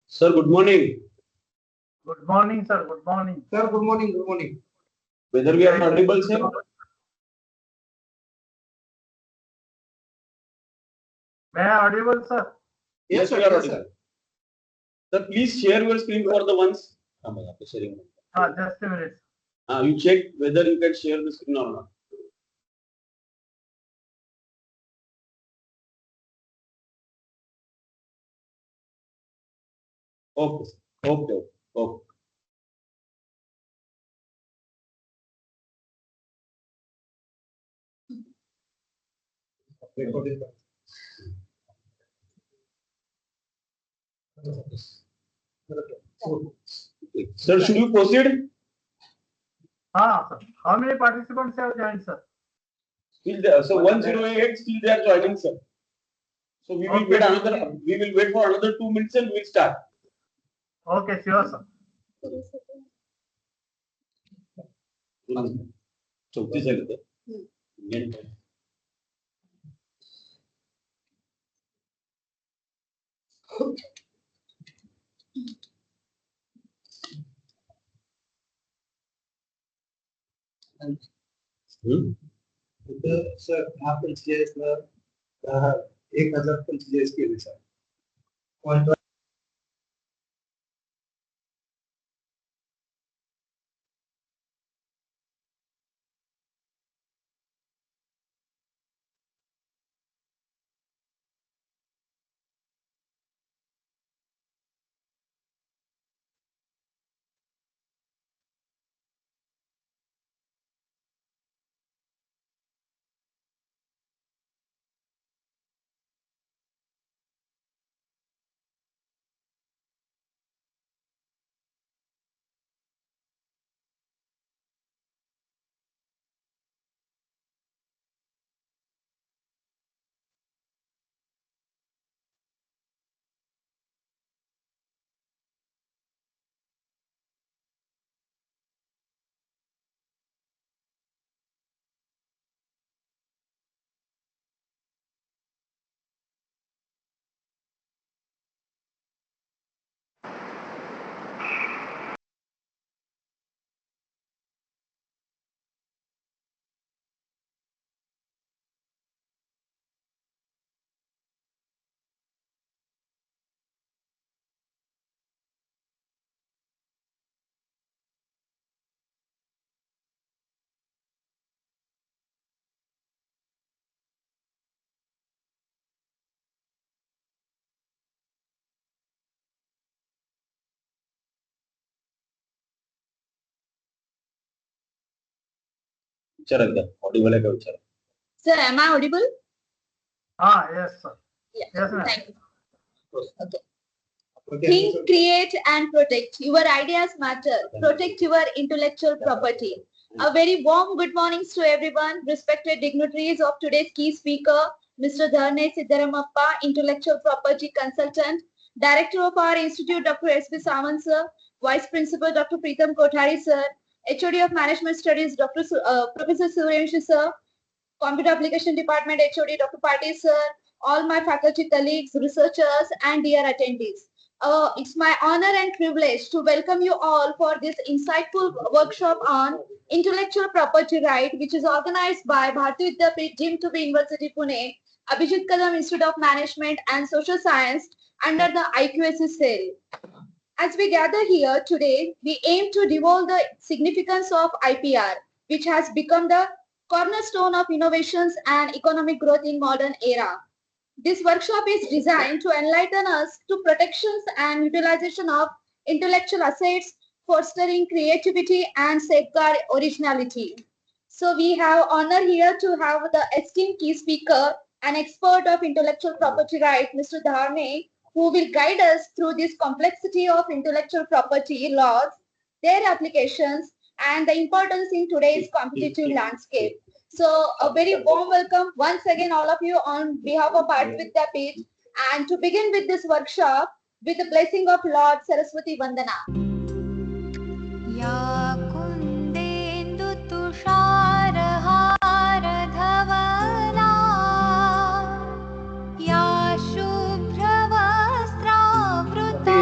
Sir, good morning. Good morning, sir. Good morning. Sir, good morning. Good morning. Whether we are audible, sir? May I audible, sir? Yes, we are audible. Sir, please share your screen for the ones. Just a minute. You check whether you can share the screen or not. Okay, sir. Okay. Okay. Sir, should you proceed? Sir. How many participants have joined, sir? Still there. So 108 still they are joining, sir. So we will wait another. We will wait for another 2 minutes and we will start. Okay, sure, sir. 34 झाले तर. Sir 45 ला 1045 केले sir. Audible है क्या विचार? Sir, am I audible? Yes, sir. Yeah. Yes, ma'am. Thank you. Okay. Think, create, and protect. Your ideas matter. Protect your intellectual property. A very warm good mornings to everyone. Respected dignitaries of today's key speaker, Mr. Dharane Sidramappa, intellectual property consultant, director of our institute, Dr. S.B. Samant sir, vice principal, Dr. Preetham Kothari sir, HOD of management studies, Professor Suryanshi sir, computer application department HOD, Dr. Patil sir, all my faculty colleagues, researchers, and dear attendees. It's my honor and privilege to welcome you all for this insightful workshop on intellectual property right, which is organized by Bharti Vidyapeeth, Jim to be University Pune, Abhijit Kadam Institute of Management and Social Science under the IQAC cell. As we gather here today, we aim to devolve the significance of IPR, which has become the cornerstone of innovations and economic growth in modern era. This workshop is designed to enlighten us to protections and utilization of intellectual assets, fostering creativity and safeguard originality. So we have honor here to have the esteemed key speaker, an expert of intellectual property right, Mr. Dharane, who will guide us through this complexity of intellectual property laws, their applications, and the importance in today's competitive landscape. So a very warm welcome once again all of you on behalf of Bharti Vidyapeeth, and to begin with this workshop with the blessing of Lord Saraswati Vandana. Ya kundendu tushar dhavala ya shubhra vastra vrutta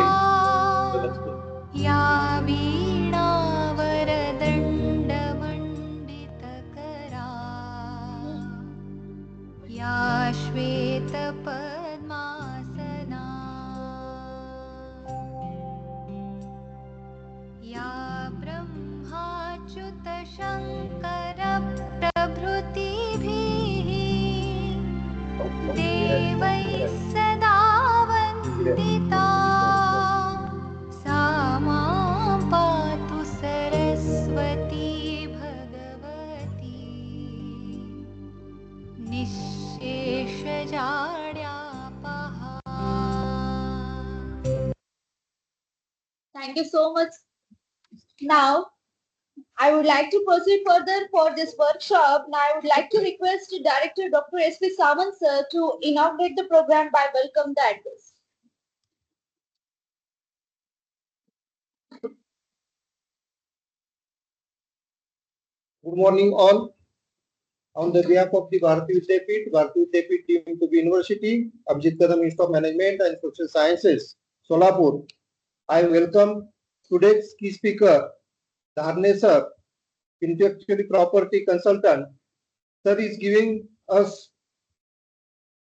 Vandita सा मां पातु Saraswati Bhagwati निःशेषजाड्यापहा. Thank you so much. Now, I would like to proceed further for this workshop. Now, I would like to request Director Dr. S.P. Samant sir to inaugurate the program by welcome the address. Good morning all. On the behalf of the Vidyapeeth deemed to be University, Abhijit Kadam Institute of Management and Social Sciences, Solapur, I welcome today's key speaker, Dharane sir, intellectual property consultant. Sir is giving us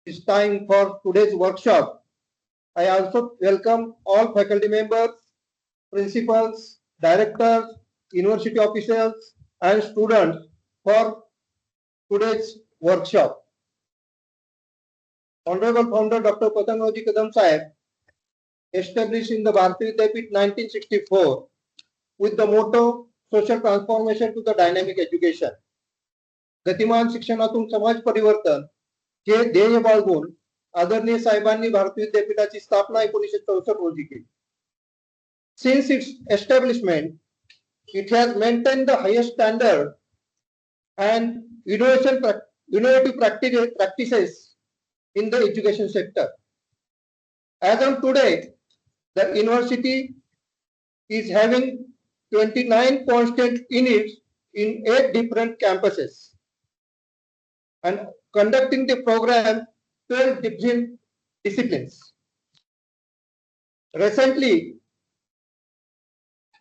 his time for today's workshop. I also welcome all faculty members, principals, directors, university officials, and students for today's workshop. Honorable Founder Dr. Patangaji Kadam Sahib established in the Bharti Vidyapeeth 1964 with the motto social transformation to the dynamic education. गतिमान शिक्षणातून समाज परिवर्तन हे ध्येय बाळगून आदरणीय साहेबांनी भारतीय विद्यापीठाची स्थापना 1964 रोजी केली. Since its establishment, it has maintained the highest standard and innovative practices in the education sector. As on today, the university is having 29 constant units in 8 different campuses and conducting the program 12 different disciplines. Recently,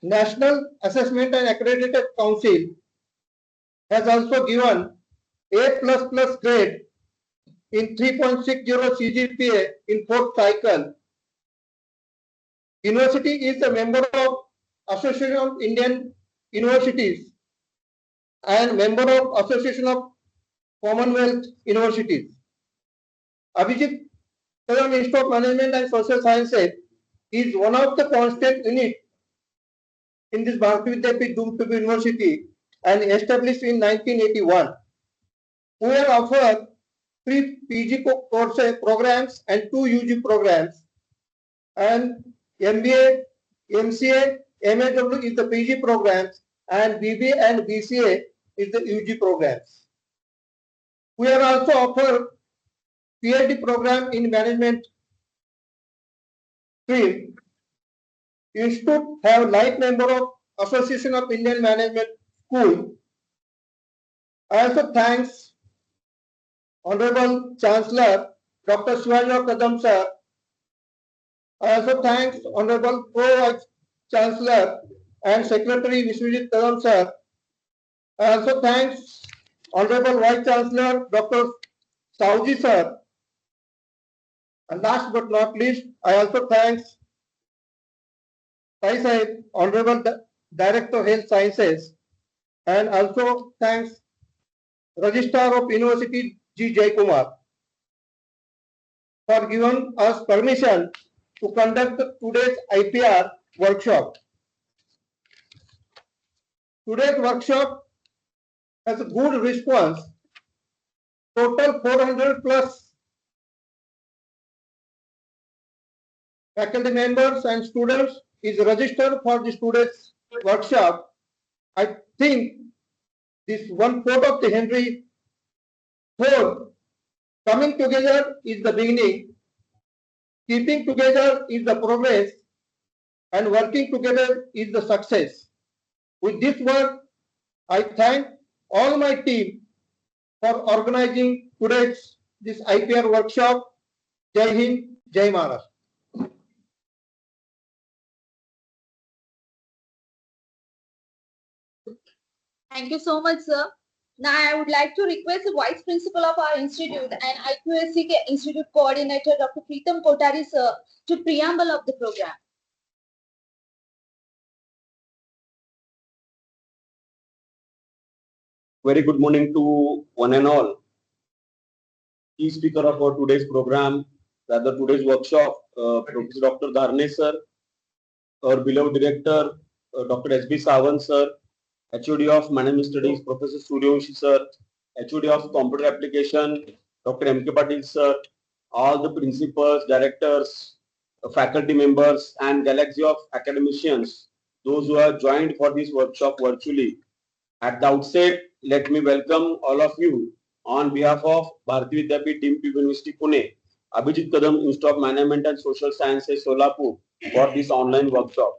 National Assessment and Accredited Council has also given A++ grade in 3.60 CGPA in 4th cycle. University is a member of Association of Indian Universities and member of Association of Commonwealth Universities. Abhijit Kadam Institute of Management and Social Sciences is one of the constant units in this Bharti Vidyapeeth Dumtubi University and established in 1981. We have offered 3 PG course programs and 2 UG programs, and MBA, MCA, MAW is the PG programs, and BBA and BCA is the UG programs. We have also offered PhD program in management stream. Institute have life member of Association of Indian Management School. I also thanks Honorable Chancellor Dr. Shivashankar Kadam sir. I also thanks Honorable Pro-Vice Chancellor and Secretary Vishwajit Kadam sir. I also thanks Honorable Vice Chancellor Dr. Sauji sir. And last but not least, I also thanks Sai Sahib, Honorable Director of Health Sciences, and also thanks Registrar of University G. Jaikumar for giving us permission to conduct today's IPR workshop. Today's workshop has a good response. Total 400 plus faculty members and students is registered for the students workshop. I think this 1/4 of the Henry Ford coming together is the beginning, keeping together is the progress, and working together is the success. With this work, I thank all my team for organizing today's this IPR workshop. Jai Hind, Jai Maharashtra. Thank you so much, sir. Now, I would like to request the Vice Principal of our institute and IQSC Institute Coordinator, Dr. Preetam Kotari, sir, to preamble of the program. Very good morning to one and all. Key speaker of our today's program, rather today's workshop, Professor Dr. Dharane sir, our beloved director, Dr. S.B. Sawant sir, HOD of Management Studies, Professor Suryavanshi sir, HOD of Computer Application, Dr. M.K. Patil sir, all the principals, directors, faculty members, and galaxy of academicians, those who have joined for this workshop virtually. At the outset, let me welcome all of you on behalf of Bharti Vidyapeeth Deemed University Pune, Abhijit Kadam Institute of Management and Social Sciences Solapur for this online workshop.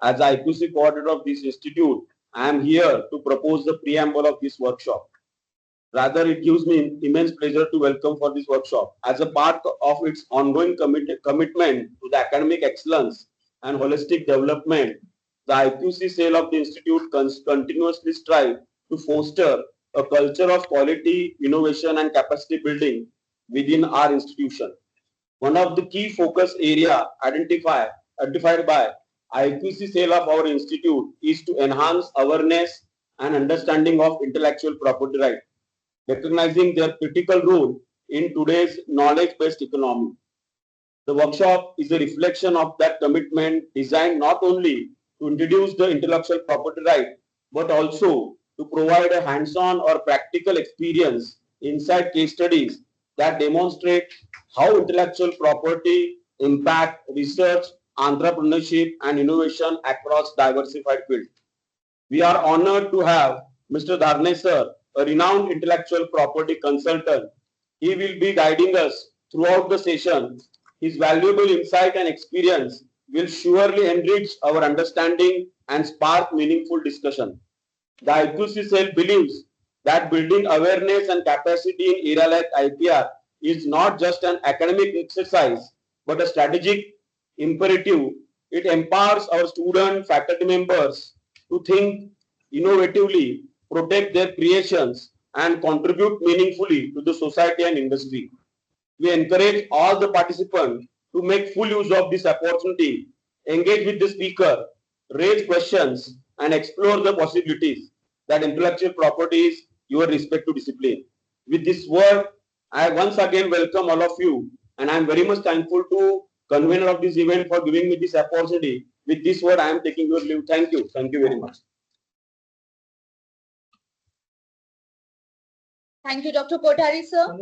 As IQC coordinator of this institute, I am here to propose the preamble of this workshop. Rather, it gives me immense pleasure to welcome for this workshop. As a part of its ongoing commitment to the academic excellence and holistic development, the IQC cell of the institute continuously strive to foster a culture of quality, innovation, and capacity building within our institution. One of the key focus area identified by IQC cell of our institute is to enhance awareness and understanding of intellectual property rights, recognizing their critical role in today's knowledge-based economy. The workshop is a reflection of that commitment, designed not only to introduce the intellectual property right, but also to provide a hands-on or practical experience inside case studies that demonstrate how intellectual property impact research, entrepreneurship, and innovation across diversified fields. We are honored to have Mr. Dharane sir, a renowned intellectual property consultant. He will be guiding us throughout the session. His valuable insight and experience will surely enrich our understanding and spark meaningful discussion. The IQC cell believes that building awareness and capacity in area like IPR is not just an academic exercise, but a strategic imperative. It empowers our student faculty members to think innovatively, protect their creations, and contribute meaningfully to the society and industry. We encourage all the participants to make full use of this opportunity, engage with the speaker, raise questions, and explore the possibilities that intellectual property is your respective discipline. With this word, I once again welcome all of you, and I am very much thankful to convener of this event for giving me this opportunity. With this word, I am taking your leave. Thank you. Thank you very much. Thank you, Dr. Kothari, sir.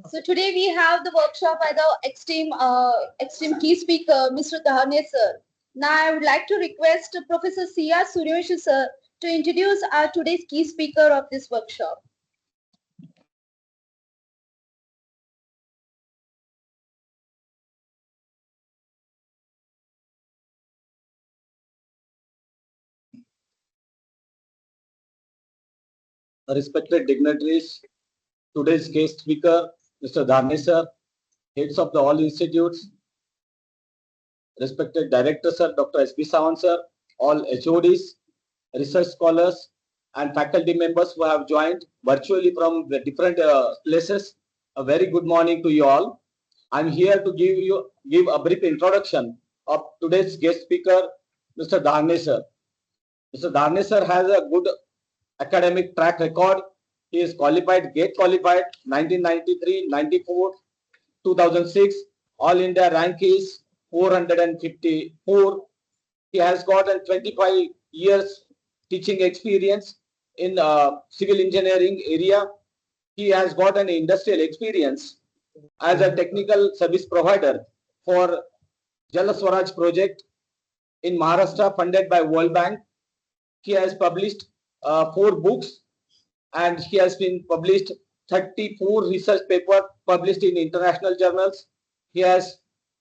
So today we have the workshop by the esteemed key speaker, Mr. Dharane, sir. Now I would like to request Professor C.R. Suryavanshi, sir, to introduce our today's key speaker of this workshop. Respected dignitaries, today's guest speaker, Mr. Dharane sir, heads of the all institutes, respected director sir, Dr. S.B. Sawant sir, all HODs, research scholars, and faculty members who have joined virtually from the different places. A very good morning to you all. I'm here to give a brief introduction of today's guest speaker, Mr. Dharane sir. Mr. Dharane sir has a good academic track record. He is qualified, GATE qualified, 1993, 94, 2006. All India rank is 454. He has got a 25 years teaching experience in civil engineering area. He has got an industrial experience as a technical service provider for Jalswarajya Project in Maharashtra, funded by World Bank. He has published 4 books, and he has been published 34 research papers published in international journals. He has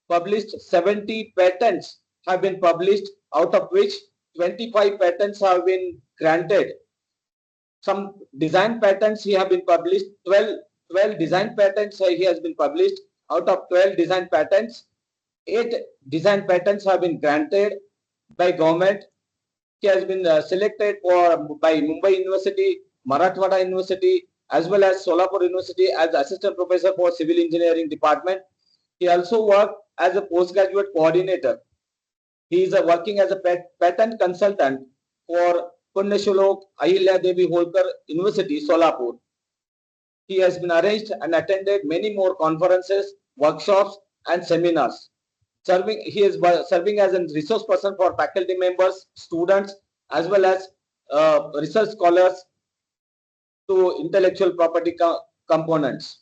published 70 patents have been published, out of which 25 patents have been granted. Some design patents he have been published, 12 design patents he has been published. Out of 12 design patents, 8 design patents have been granted by government. He has been selected by Mumbai University, Marathwada University, as well as Solapur University as assistant professor for civil engineering department. He also worked as a postgraduate coordinator. He is working as a patent consultant for Punyashlok Ahilya Devi Holkar University, Solapur. He has been arranged and attended many more conferences, workshops, and seminars. He is serving as a resource person for faculty members, students, as well as research scholars to intellectual property components.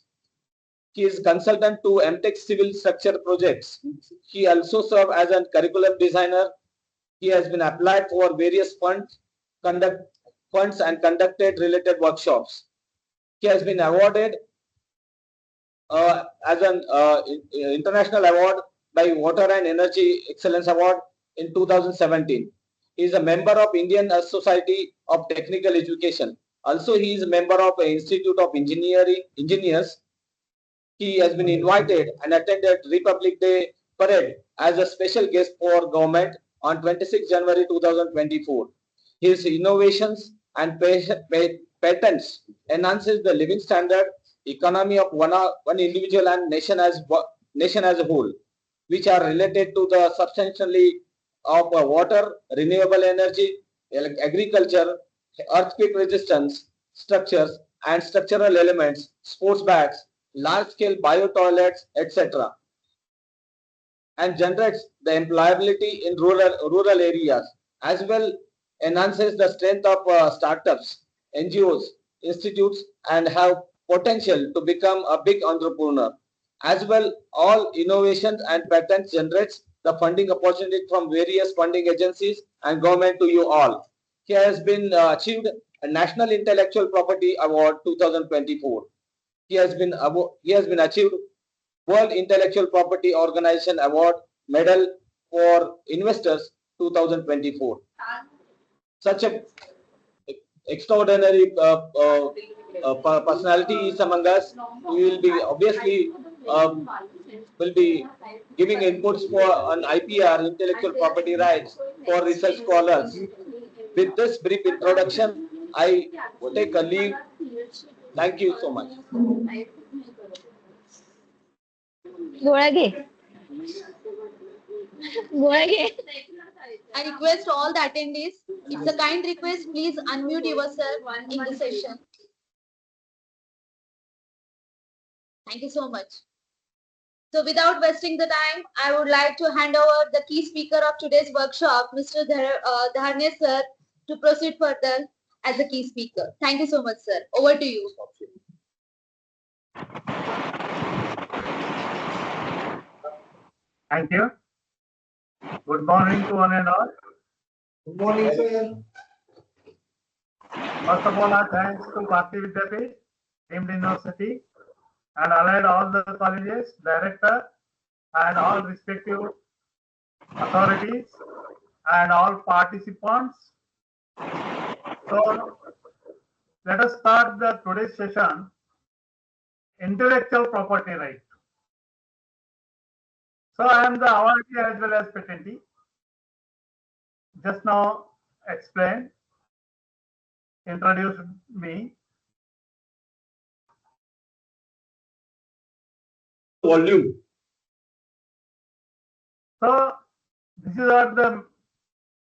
He is consultant to MTech civil structure projects. He also served as a curriculum designer. He has been applied for various funds and conducted related workshops. He has been awarded as an international award by Water and Energy Excellence Award in 2017. He is a member of Indian Society of Technical Education. Also, he is a member of the Institute of Engineers. He has been invited and attended Republic Day parade as a special guest for government on 26 January 2024. His innovations and patents enhances the living standard, economy of one individual and nation as a whole, which are related to the substantially of water, renewable energy, agriculture, earthquake resistance, structures and structural elements, sports bags, large-scale bio-toilets, etc. and generates the employability in rural areas, as well enhances the strength of startups, NGOs, institutes, and have potential to become a big entrepreneur. As well, all innovations and patents generates the funding opportunity from various funding agencies and government to you all. He has been achieved a National Intellectual Property Award 2024. He has been achieved World Intellectual Property Organization Award Medal for Investors 2024. Such a extraordinary personality is among us. We will be obviously will be giving inputs for on IPR, intellectual property rights, for research scholars. With this brief introduction, I take a leave. Thank you so much. गोळा घे. गोळा घे. I request all the attendees, it's a kind request, please unmute yourself in the session. Thank you so much. So without wasting the time, I would like to hand over the key speaker of today's workshop, Mr. Dharane sir, to proceed further as the key speaker. Thank you so much, sir. Over to you. Thank you. Good morning to one and all. Good morning, sir. First of all, our thanks to Bharti Vidyapeeth, deemed university, and allied all the colleges, director, and all respective authorities, and all participants. So, let us start the today's session, intellectual property right. So, I am the awardee as well as patentee. Just now explained, introduced me. Volume. So, this is are the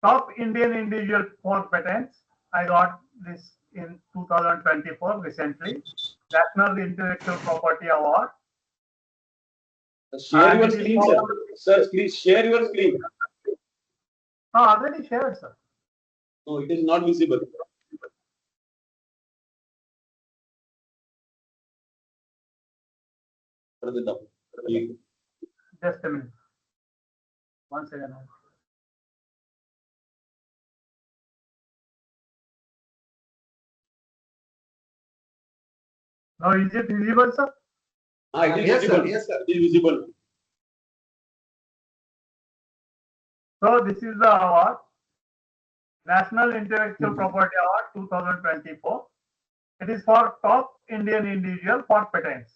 top Indian individual for patents. I got this in 2024 recently, National Intellectual Property Award. Share your screen, sir. Sir, please share your screen. Already shared, sir. No, it is not visible. Just a minute. 1 second. Now, is it visible, sir? It is Yes, visible. sir. Yes, sir. It is visible. So, this is the award, National Intellectual Property Award 2024. It is for top Indian individual for patents.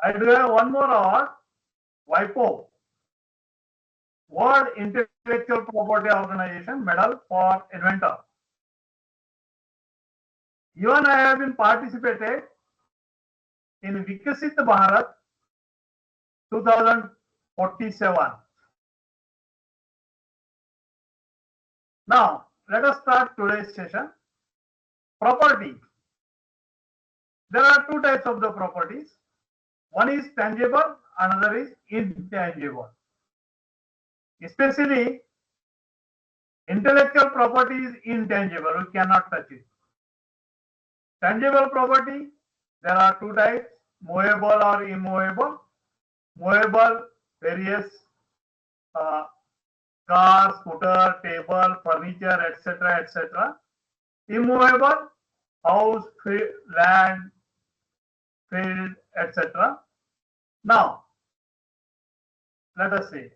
I do have one more award, WIPO, World Intellectual Property Organization Medal for Inventor. Even I have been participated in Vikasit Bharat 2047. Now, let us start today's session. Property. There are two types of the properties. One is tangible, another is intangible. Especially intellectual property is intangible, we cannot touch it. Tangible property, there are two types, movable or immovable. Movable, various car, scooter, table, furniture, etc., etc. Immovable, house, land, field, etc. Now, let us see.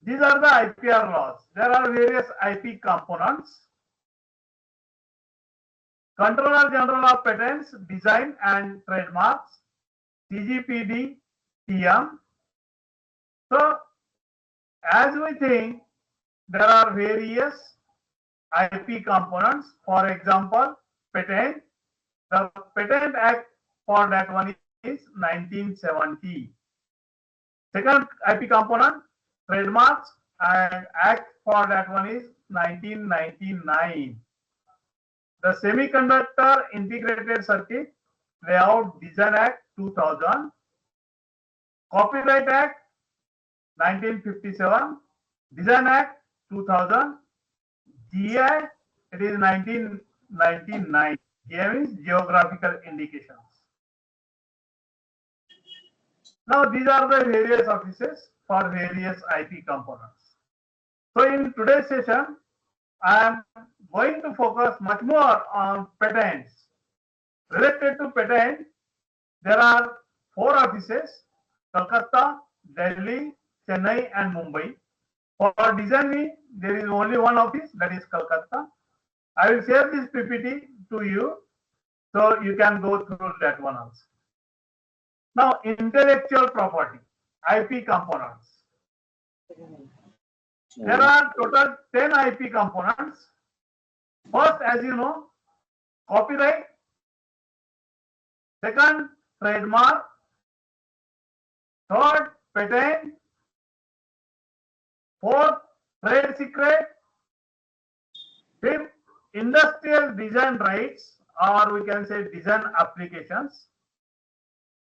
These are the IPR laws. There are various IP components. Controller General of Patents, Design and Trademarks, CGPD, TM. So, as we think, there are various IP components. For example, patent. The Patent Act for that one is 1970. Second IP component, trademarks, and Act for that one is 1999. The Semiconductor Integrated Circuit Layout Design Act 2000. Copyright Act 1957. Design Act 2000. GI, it is 1999. GI means Geographical Indications. Now these are the various offices for various IP components. So in today's session, I am going to focus much more on patents. Related to patent, there are 4 offices, Kolkata, Delhi, Chennai and Mumbai. For designing, there is only one office, that is Kolkata. I will share this PPT to you, so you can go through that one also. Now, intellectual property, IP components. There are total 10 IP components. First, as you know, copyright. Second, trademark. Third, patent. Fourth, trade secret. Fifth, industrial design rights, or we can say design applications.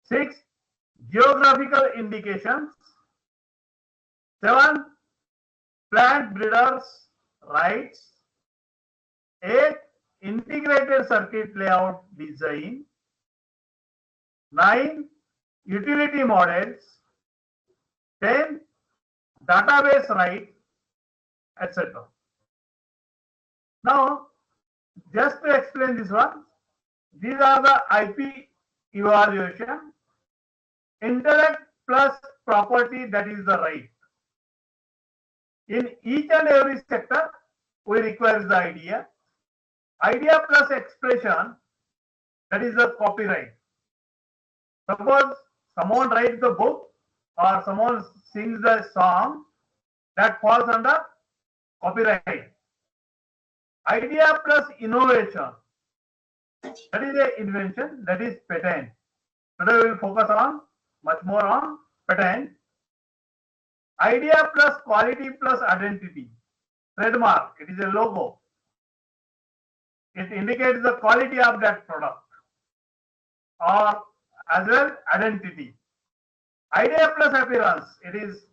Sixth, geographical indications. 7, plant breeders rights. 8, integrated circuit layout design. 9, utility models. 10, database right, etc. Now, just to explain this one, these are the IP evaluation. Intellect plus property, that is the right. In each and every sector, we require the idea. Idea plus expression, that is the copyright. Suppose someone writes the book or someone sings the song, that falls under copyright. Idea plus innovation, that is the invention, that is patent. Today we will focus on much more on patent. Idea plus quality plus identity, trademark, it is a logo. It indicates the quality of that product, or as well identity. Idea plus appearance, it is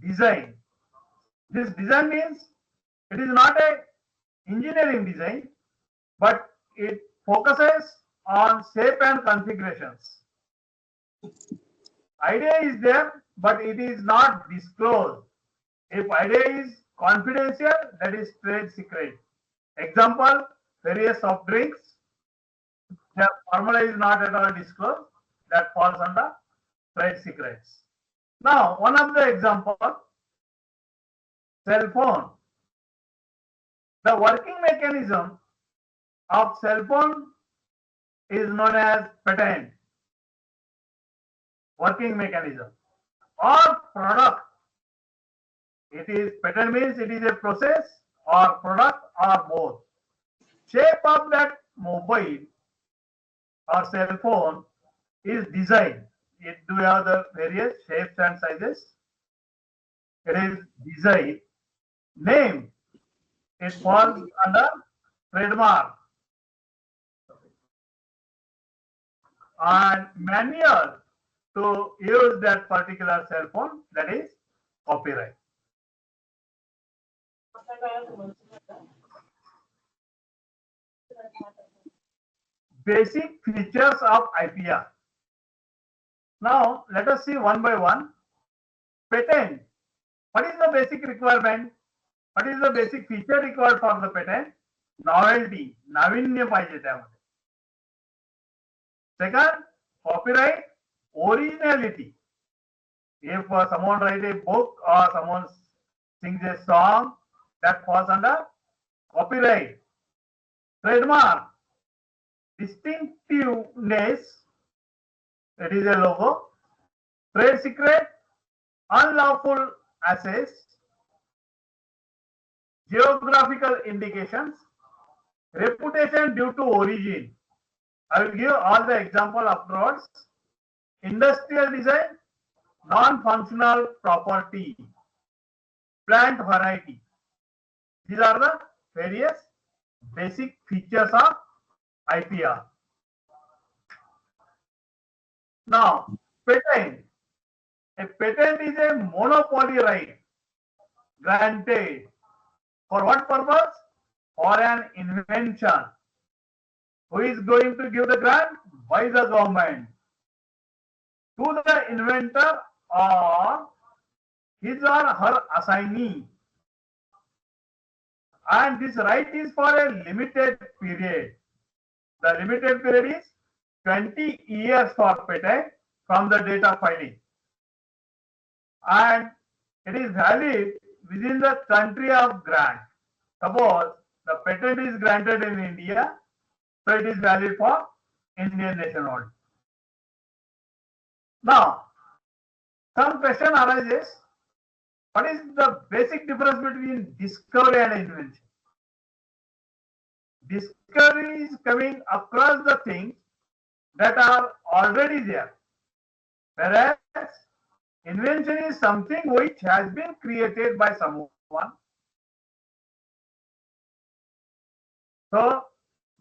design. This design means it is not a engineering design, but it focuses on shape and configurations. Idea is there, but it is not disclosed. If idea is confidential, that is trade secret. Example, various soft drinks, their formula is not at all disclosed, that falls under trade secrets. Now, one of the example, cell phone. The working mechanism of cell phone is known as patent. Working mechanism or product. It is patent means it is a process or product or both. Shape of that mobile or cell phone is design. It do have the various shapes and sizes. It is design. Name, it falls under trademark. And manual, to use that particular cell phone, that is copyright. Basic features of IPR. Now let us see one by one. Patent. What is the basic requirement? What is the basic feature required for the patent? Novelty. नाविन्य पाहिजे त्यामध्ये. Second, copyright. Originality. If someone writes a book or someone sings a song, that falls under copyright. Trademark. Distinctiveness. That is a logo. Trade secret. Unlawful access. Geographical indications. Reputation due to origin. I will give all the example afterwards. Industrial design. Non-functional property. Plant variety. These are the various basic features of IPR. Now, patent. A patent is a monopoly right granted. For what purpose? For an invention. Who is going to give the grant? By the government. To the inventor or his or her assignee. And this right is for a limited period. The limited period is 20 years for patent from the date of filing. And it is valid within the country of grant. Suppose the patent is granted in India, so it is valid for Indian nation only. Now, some question arises. What is the basic difference between discovery and invention? Discovery is coming across the things that are already there, whereas invention is something which has been created by someone. So,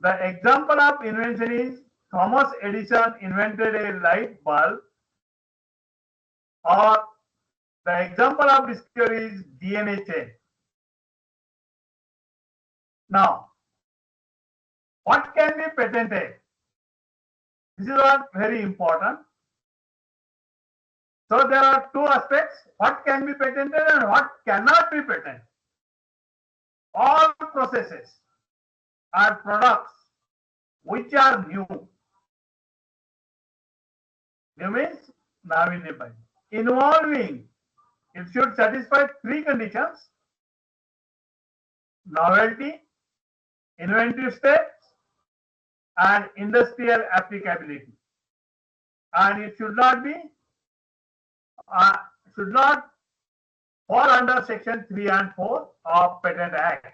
the example of invention is Thomas Edison invented a light bulb, or the example of discovery is DNA chain. Now, what can be patented? This is what very important. So there are two aspects: what can be patented and what cannot be patented. All processes are products which are new. New means navinya pahije. Involving, it should satisfy three conditions: novelty, inventive steps, and industrial applicability. And it should not be fall under section 3 and 4 of Patent Act.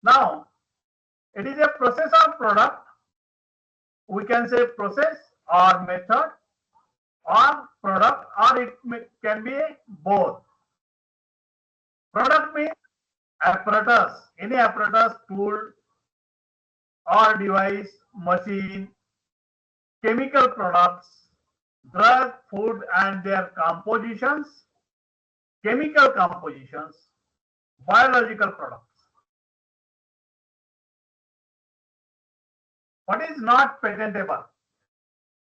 Now, it is a process of product. We can say process or method or product, or it can be both. Product means apparatus, any apparatus, tool or device, machine, chemical products, drug, food and their compositions, chemical compositions, biological products. What is not patentable?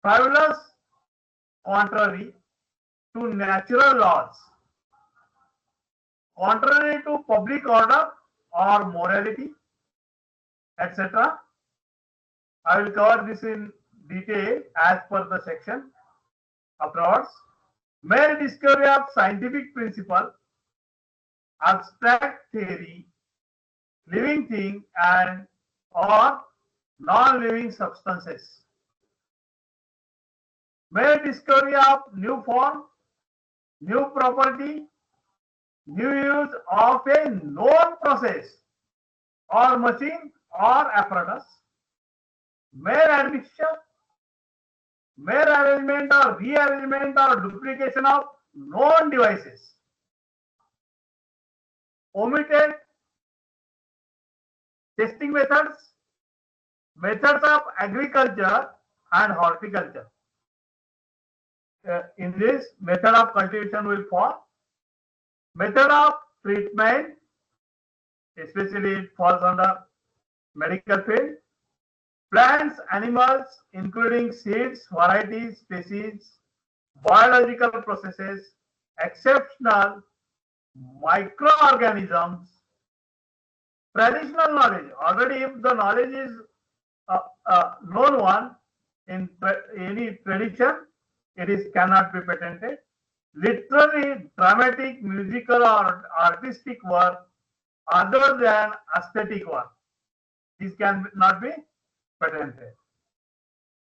Frivolous, contrary to natural laws, contrary to public order or morality, etc. I will cover this in detail as per the section afterwards. Mere discovery of scientific principle, abstract theory, living thing and or non-living substances. Mere discovery of new form, new property, new use of a known process or machine or apparatus. Mere admixture, mere arrangement or rearrangement or duplication of known devices. Omitted testing methods, methods of agriculture and horticulture. in this method of cultivation will fall. Method of treatment, especially it falls under medical field. Plants, animals, including seeds, varieties, species, biological processes, exceptional microorganisms, traditional knowledge. Already, if the knowledge is a known one in any tradition, it cannot be patented. Literary, dramatic, musical, or artistic work other than aesthetic work, these can not be patented.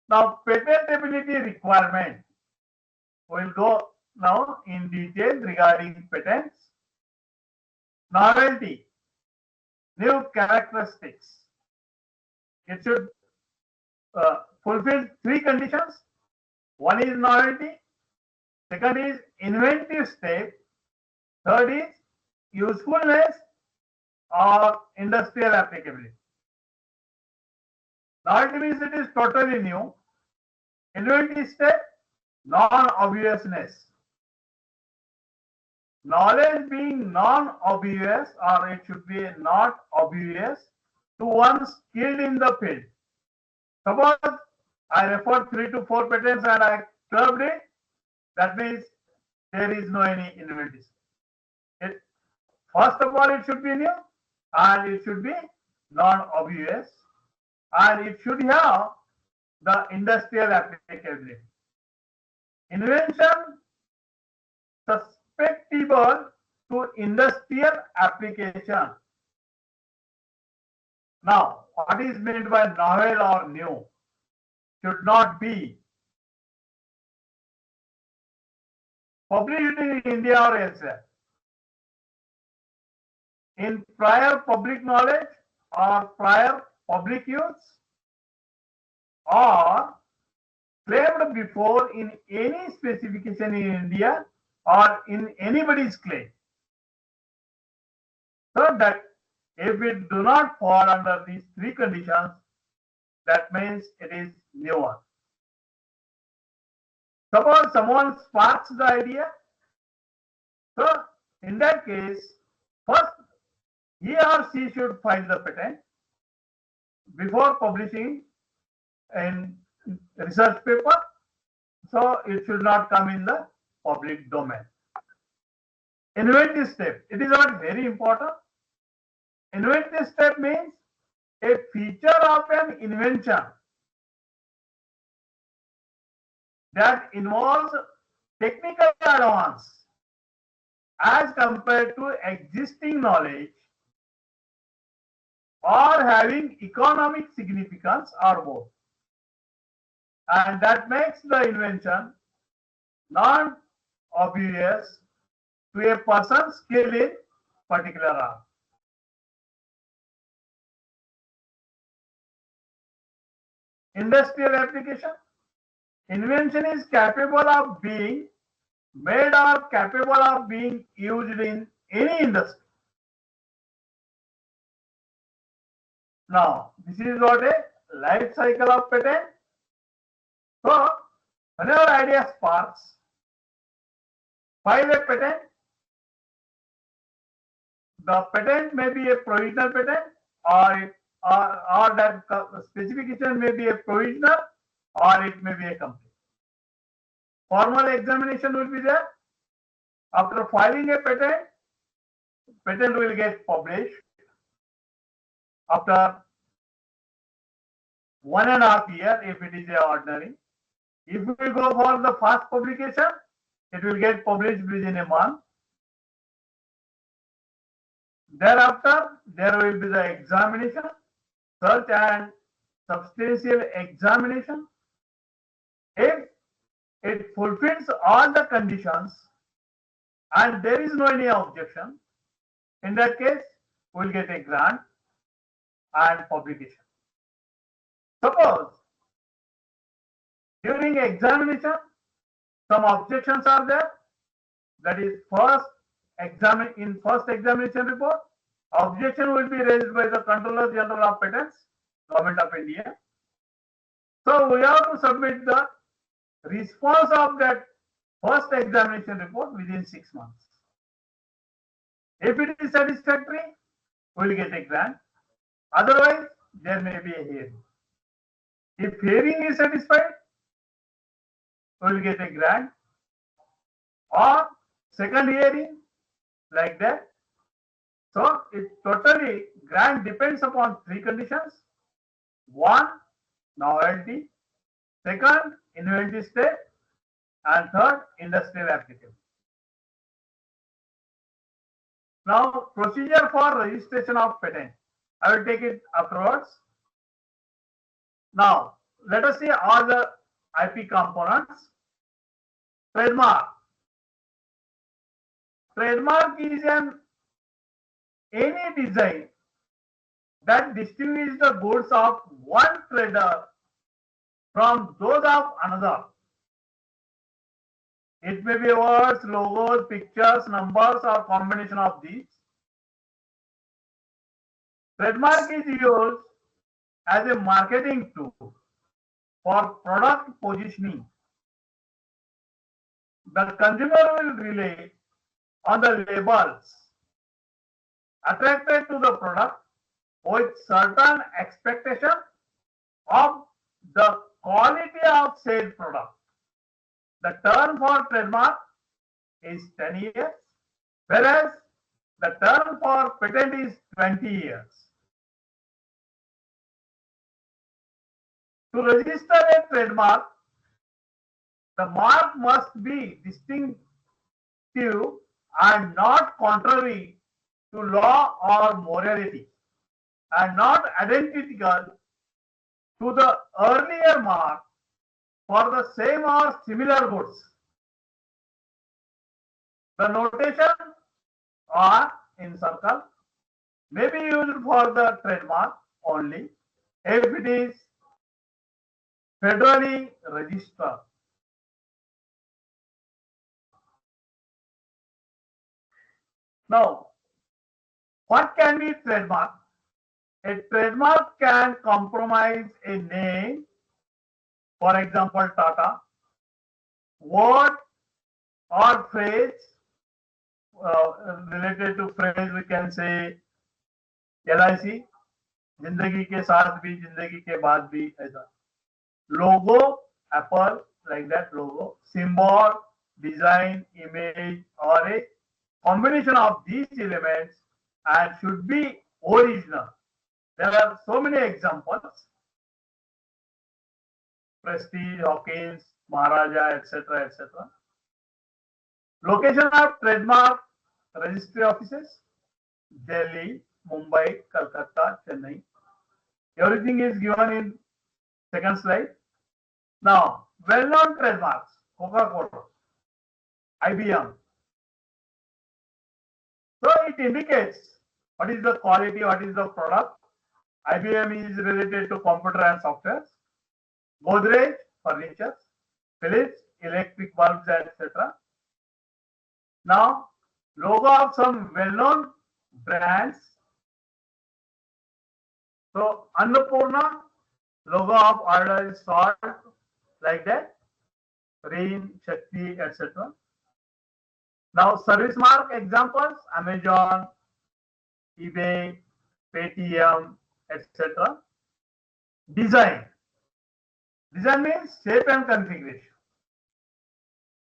Now, patentability requirement. We'll go now in detail regarding patents. Novelty, new characteristics. It should fulfill three conditions. One is novelty, second is inventive step, third is usefulness or industrial applicability. Novelty means it is totally new. Inventive step, non-obviousness. Knowledge being non-obvious, or it should be not obvious to one skilled in the field. Suppose I referred 3 to 4 patents and I clubbed it, that means there is no any inventive. First of all, it should be new and it should be non-obvious and it should have the industrial applicability. Invention susceptible to industrial application. Now, what is meant by novel or new? Should not be published in India or elsewhere, in prior public knowledge or prior public use, or claimed before in any specification in India or in anybody's claim. So that if it do not fall under these three conditions, that means it is newer. Suppose someone sparks the idea. So in that case, first he or she should file the patent before publishing in research paper. So it should not come in the public domain. Inventive step. It is not very important. Inventive step means a feature of an invention that involves technical advance as compared to existing knowledge or having economic significance or both. And that makes the invention non-obvious to a person skilled in particular art. Industrial application. Invention is capable of being made or capable of being used in any industry. Now, this is what a life cycle of patent. So, whenever idea sparks, file a patent. The patent may be a provisional patent or that specification may be a provisional or it may be a complete. Formal examination will be there. After filing a patent, patent will get published. After 1.5 years, if it is a ordinary. If we go for the fast publication, it will get published within a month. Thereafter, there will be the examination, search and substantial examination. If it fulfills all the conditions and there is no any objection, in that case, we will get a grant and publication. Suppose during examination, some objections are there. That is first examination report, objection will be raised by the Controller General of Patents, Government of India. So we have to submit the response of that first examination report within 6 months. If it is satisfactory, we will get a grant. Otherwise, there may be a hearing. If hearing is satisfied, we will get a grant or second hearing, like that. So it totally grant depends upon three conditions. One, novelty. Second, inventive state. And third, industrial application. Now, procedure for registration of patent. I will take it afterwards. Now, let us see all the IP components. Trademark. Trademark is any design that distinguishes the goods of one trader from those of another. It may be words, logos, pictures, numbers, or combination of these. Trademark is used as a marketing tool for product positioning. The consumer will rely on the labels attracted to the product with certain expectation of the quality of said product. The term for trademark is 10 years, whereas the term for patent is 20 years. To register a trademark, the mark must be distinctive and not contrary to law or morality, and not identical to the earlier mark for the same or similar goods. The notation or in circle may be used for the trademark only if it is federally registered. Now, what can be trademark? A trademark can compromise a name, for example, Tata, word or phrase, related to phrase we can say LIC, जिंदगी के साथ भी जिंदगी के बाद भी ऐसा. Logo, Apple, like that logo. Symbol, design, image, or a combination of these elements and should be original. There are so many examples. Prestige, Hawkins, Maharaja, etc., etc. Location of trademark registry offices: Delhi, Mumbai, Calcutta, Chennai. Everything is given in second slide. Now, well-known trademarks: Coca-Cola, IBM. So it indicates what is the quality, what is the product. IBM is related to computer and software. Godrej, furniture. Philips, electric bulbs, etc. Now, logo of some well-known brands. So, Annapurna, logo of order is salt, like that. Rain, Shakti, etc. Now, service mark examples: Amazon, eBay, Paytm, etc. Design. Design means shape and configuration.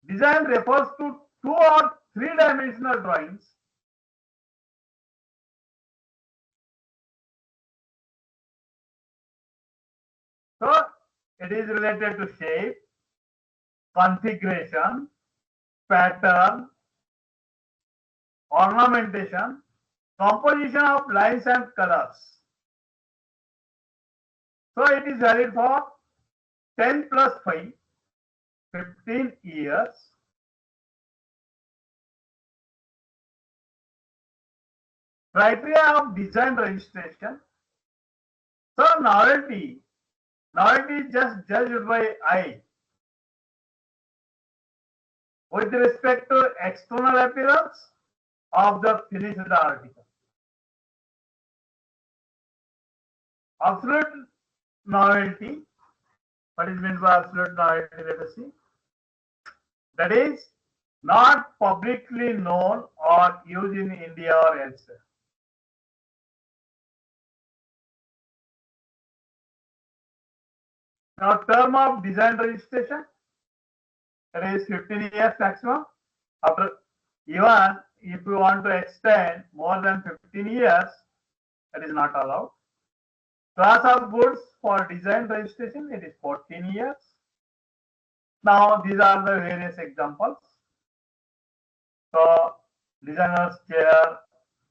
Design refers to 2 or 3-dimensional drawings so it is related to shape, configuration, pattern, ornamentation, composition of lines and colors. So it is valid for 10 plus 5, 15 years. Criteria of design registration. So novelty is just judged by eye with respect to external appearance of the finished article. Absolute novelty. What is meant by absolute novelty? Let us see. that is not publicly known or used in India or elsewhere. Now, term of design registration, that is 15 years maximum. After, even if you want to extend more than 15 years, that is not allowed. Class of goods for design registration, it is 14 years. Now, these are the various examples. So, designer's chair,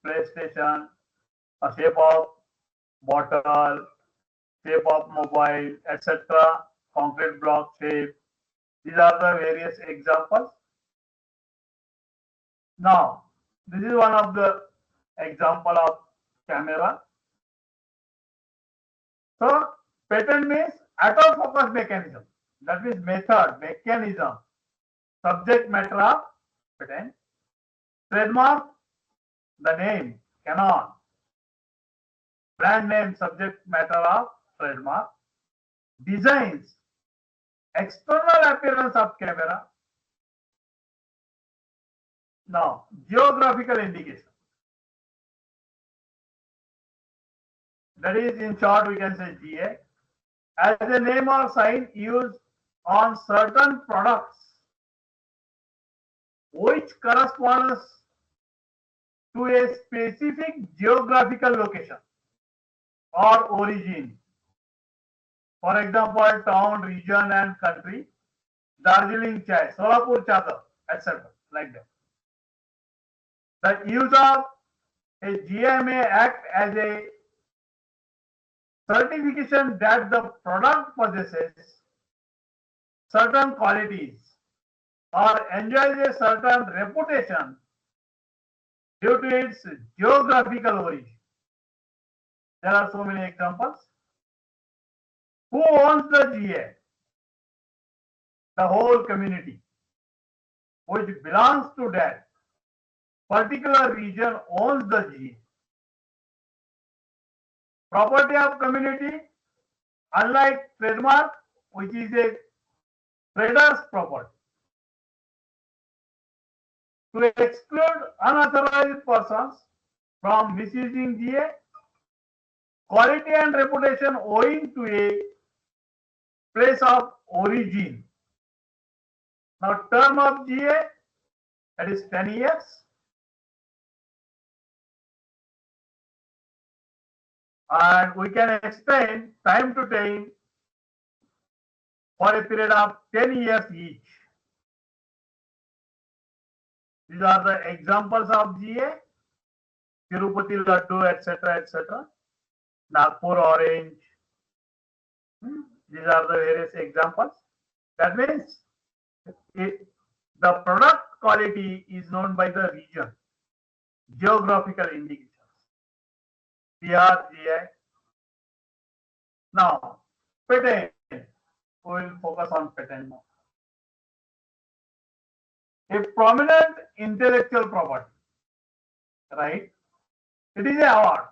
PlayStation, a shape of bottle, shape of mobile, etc., concrete block shape. These are the various examples. Now, this is one of the example of camera. So, patent means autofocus mechanism. That means method, mechanism, subject matter of patent. Trademark, the name, canon. Brand name, subject matter of trademark. Designs, external appearance of camera. Now, geographical indication. That is, in short, we can say GA. As a name or sign used on certain products which corresponds to a specific geographical location or origin. For example, town, region, and country. Darjeeling chai, Solapur chadar, etc. Like that. The use of a GA may act as a certification that the product possesses certain qualities or enjoys a certain reputation due to its geographical origin. There are so many examples. Who owns the GA? The whole community, which belongs to that particular region, owns the GA. Property of community, unlike trademark, which is a trader's property. To exclude unauthorized persons from misusing GA, quality and reputation owing to a place of origin. Now, term of GA, that is 10 years. And we can extend time to time for a period of 10 years each. These are the examples of GA, Tirupati Laddu, etc., etc. Nagpur orange. These are the various examples. That means the product quality is known by the region, geographical indications. PR, GI. Now, patent. We will focus on patent now. A prominent intellectual property, right? It is an award.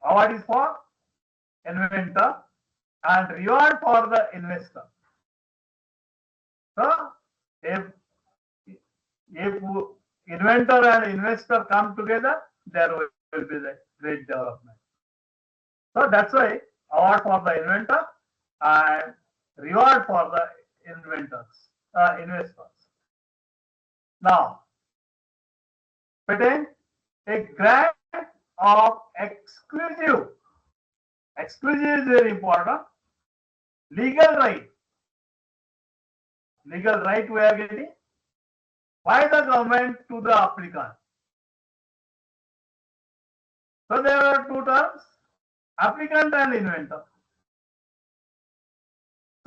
Award is for inventor and reward for the investor. So, if inventor and investor come together, there will be the great development. So that's why award for the inventor and reward for the investors. Now, patent, a grant of exclusive is very important, legal right we are getting by the government to the applicant. So there are two terms, applicant and inventor.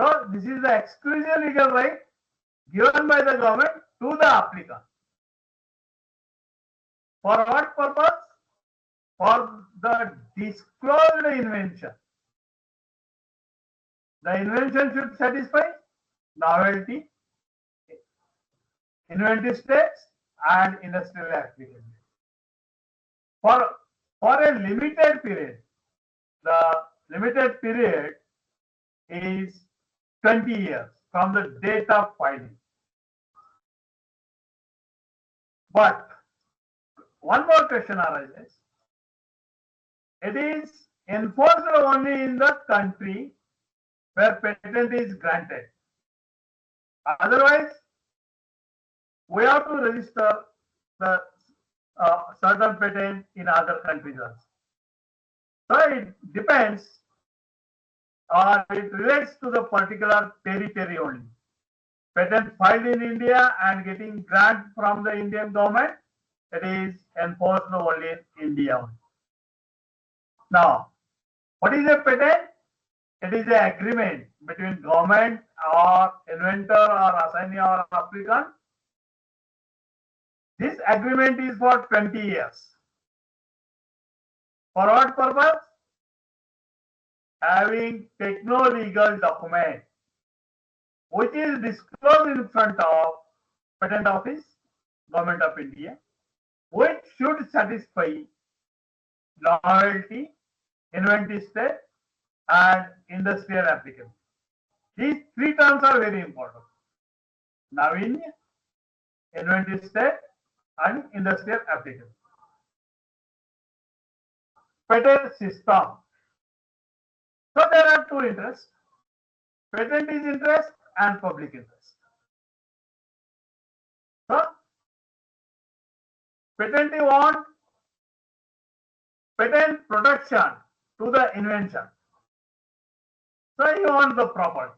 So this is the exclusive legal right given by the government to the applicant. For what purpose? For the disclosed invention. The invention should satisfy novelty, inventive states, and industrial application. For a limited period, the limited period is 20 years. from the date of filing. But one more question arises. It is enforced only in the country where patent is granted. Otherwise, we have to register the certain patent in other countries also. So it depends, or it relates to the particular territory only. Patent filed in India and getting grant from the Indian government, it is enforced only in India only. Now, what is a patent? It is an agreement between government or inventor or assignee or applicant. This agreement is for 20 years. For what purpose? Having techno-legal document which is disclosed in front of Patent Office, Government of India, which should satisfy novelty, inventive state, and industrial application. These three terms are very important. Navinya, inventive state, and industrial application. Patent system. So there are two interests. Patent is interest and public interest. So patentee want patent protection to the invention. So he wants the property.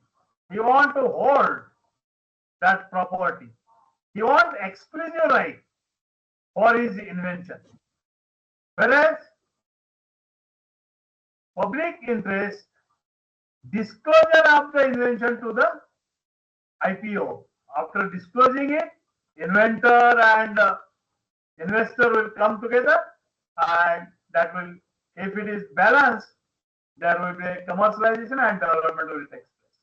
He wants to hold that property. He wants exclusive right for his invention. Whereas public interest, disclosure of the invention to the IPO. After disclosing it, inventor and investor will come together, and that will, if it is balanced, there will be a commercialization and development will take place.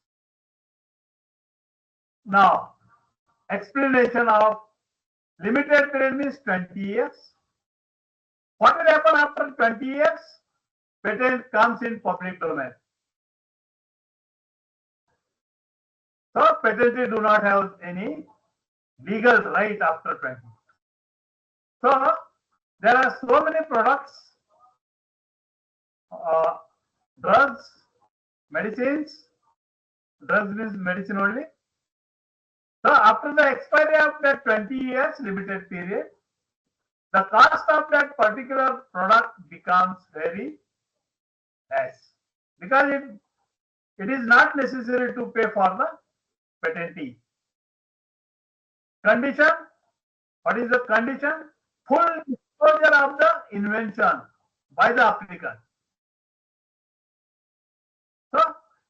Now, explanation of limited period means 20 years. What will happen after 20 years? Patent comes in public domain. So patentee do not have any legal right after 20. So there are so many products, drugs, medicines. Drugs means medicine only. So after the expiry of that 20 years limited period, the cost of that particular product becomes very less, because it is not necessary to pay for the patentee. Condition. What is the condition? Full disclosure of the invention by the applicant. So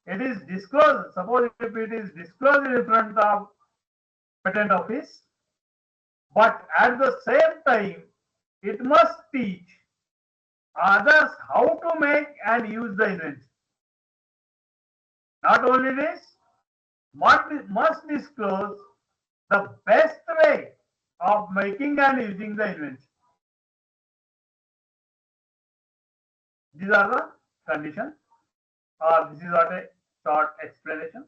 it is disclosed. Suppose if it is disclosed in front of Patent Office, but at the same time it must teach others how to make and use the invention. Not only this, must disclose the best way of making and using the invention. These are the conditions, or this is what a short explanation.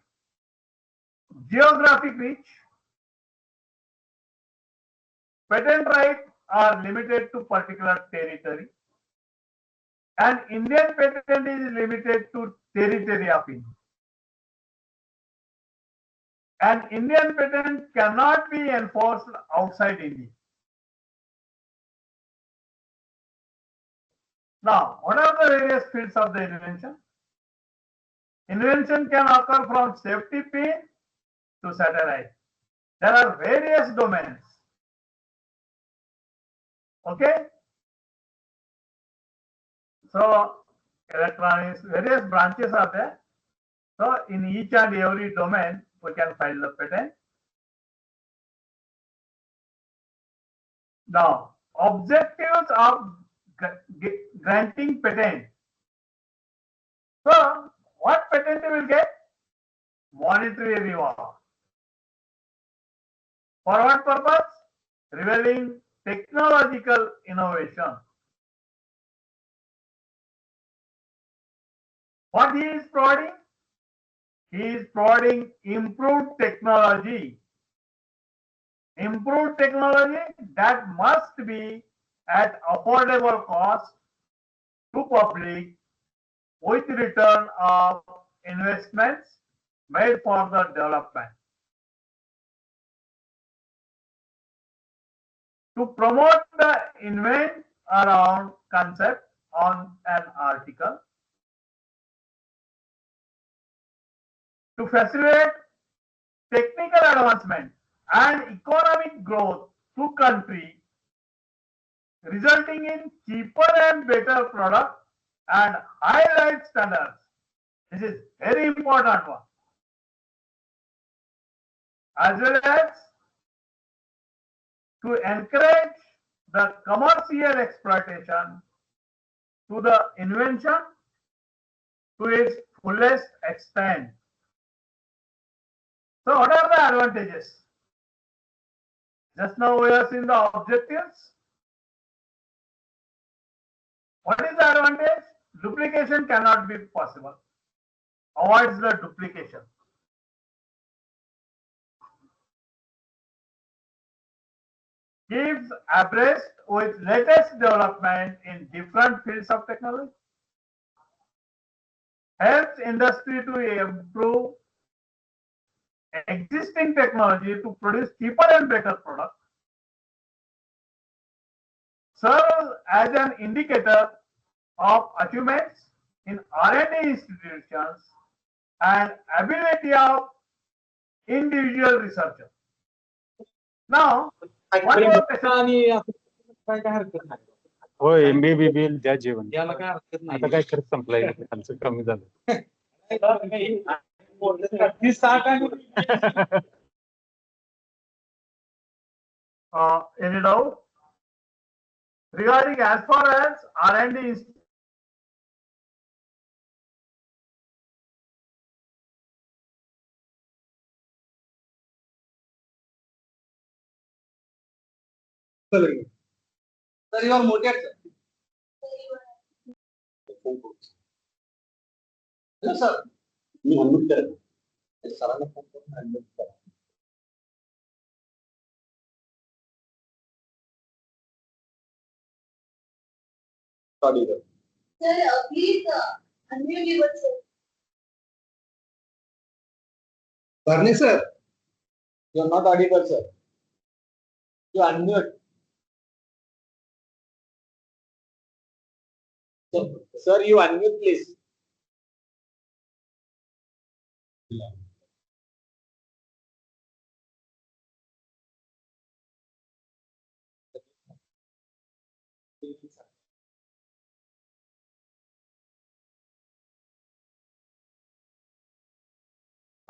Geographic reach. Patent rights are limited to particular territory, and Indian patent is limited to territory of India. And Indian patent cannot be enforced outside India. Now, what are the various fields of the invention? Invention can occur from safety pin to satellite. There are various domains. Okay? So, electronics, various branches are there. So, in each and every domain, we can file the patent. Now, objectives of granting patent. So, what patent will get? Monetary reward. For what purpose? Revealing technological innovation. What he is providing? he is providing improved technology. Improved technology that must be at affordable cost to public with return of investments made for the development. To promote the invent around concept on an article, to facilitate technical advancement and economic growth to country, resulting in cheaper and better product and high life standards. This is very important one. As well as to encourage the commercial exploitation to the invention to its fullest extent. So what are the advantages? Just now we have seen the objectives. What is the advantage? Duplication cannot be possible. Avoids the duplication. Keeps abreast with latest development in different fields of technology. Helps industry to improve existing technology to produce cheaper and better products. Serves as an indicator of achievements in R&D institutions and ability of individual researcher. Now, one more question. होय may be bill द्या जेवण आता काय खर्च संपलाय आमचं कमी झालं Any doubt? Regarding as far as R&D is Sir, you are muted, sir. Hello, sir. Me unmute करेन. सरांना फोन करून अनम्यूट करा. Sorry, sir. Sir, please unmute yourself. Dharane, sir. You are not audible, sir. You unmute. Sir, you unmute, please.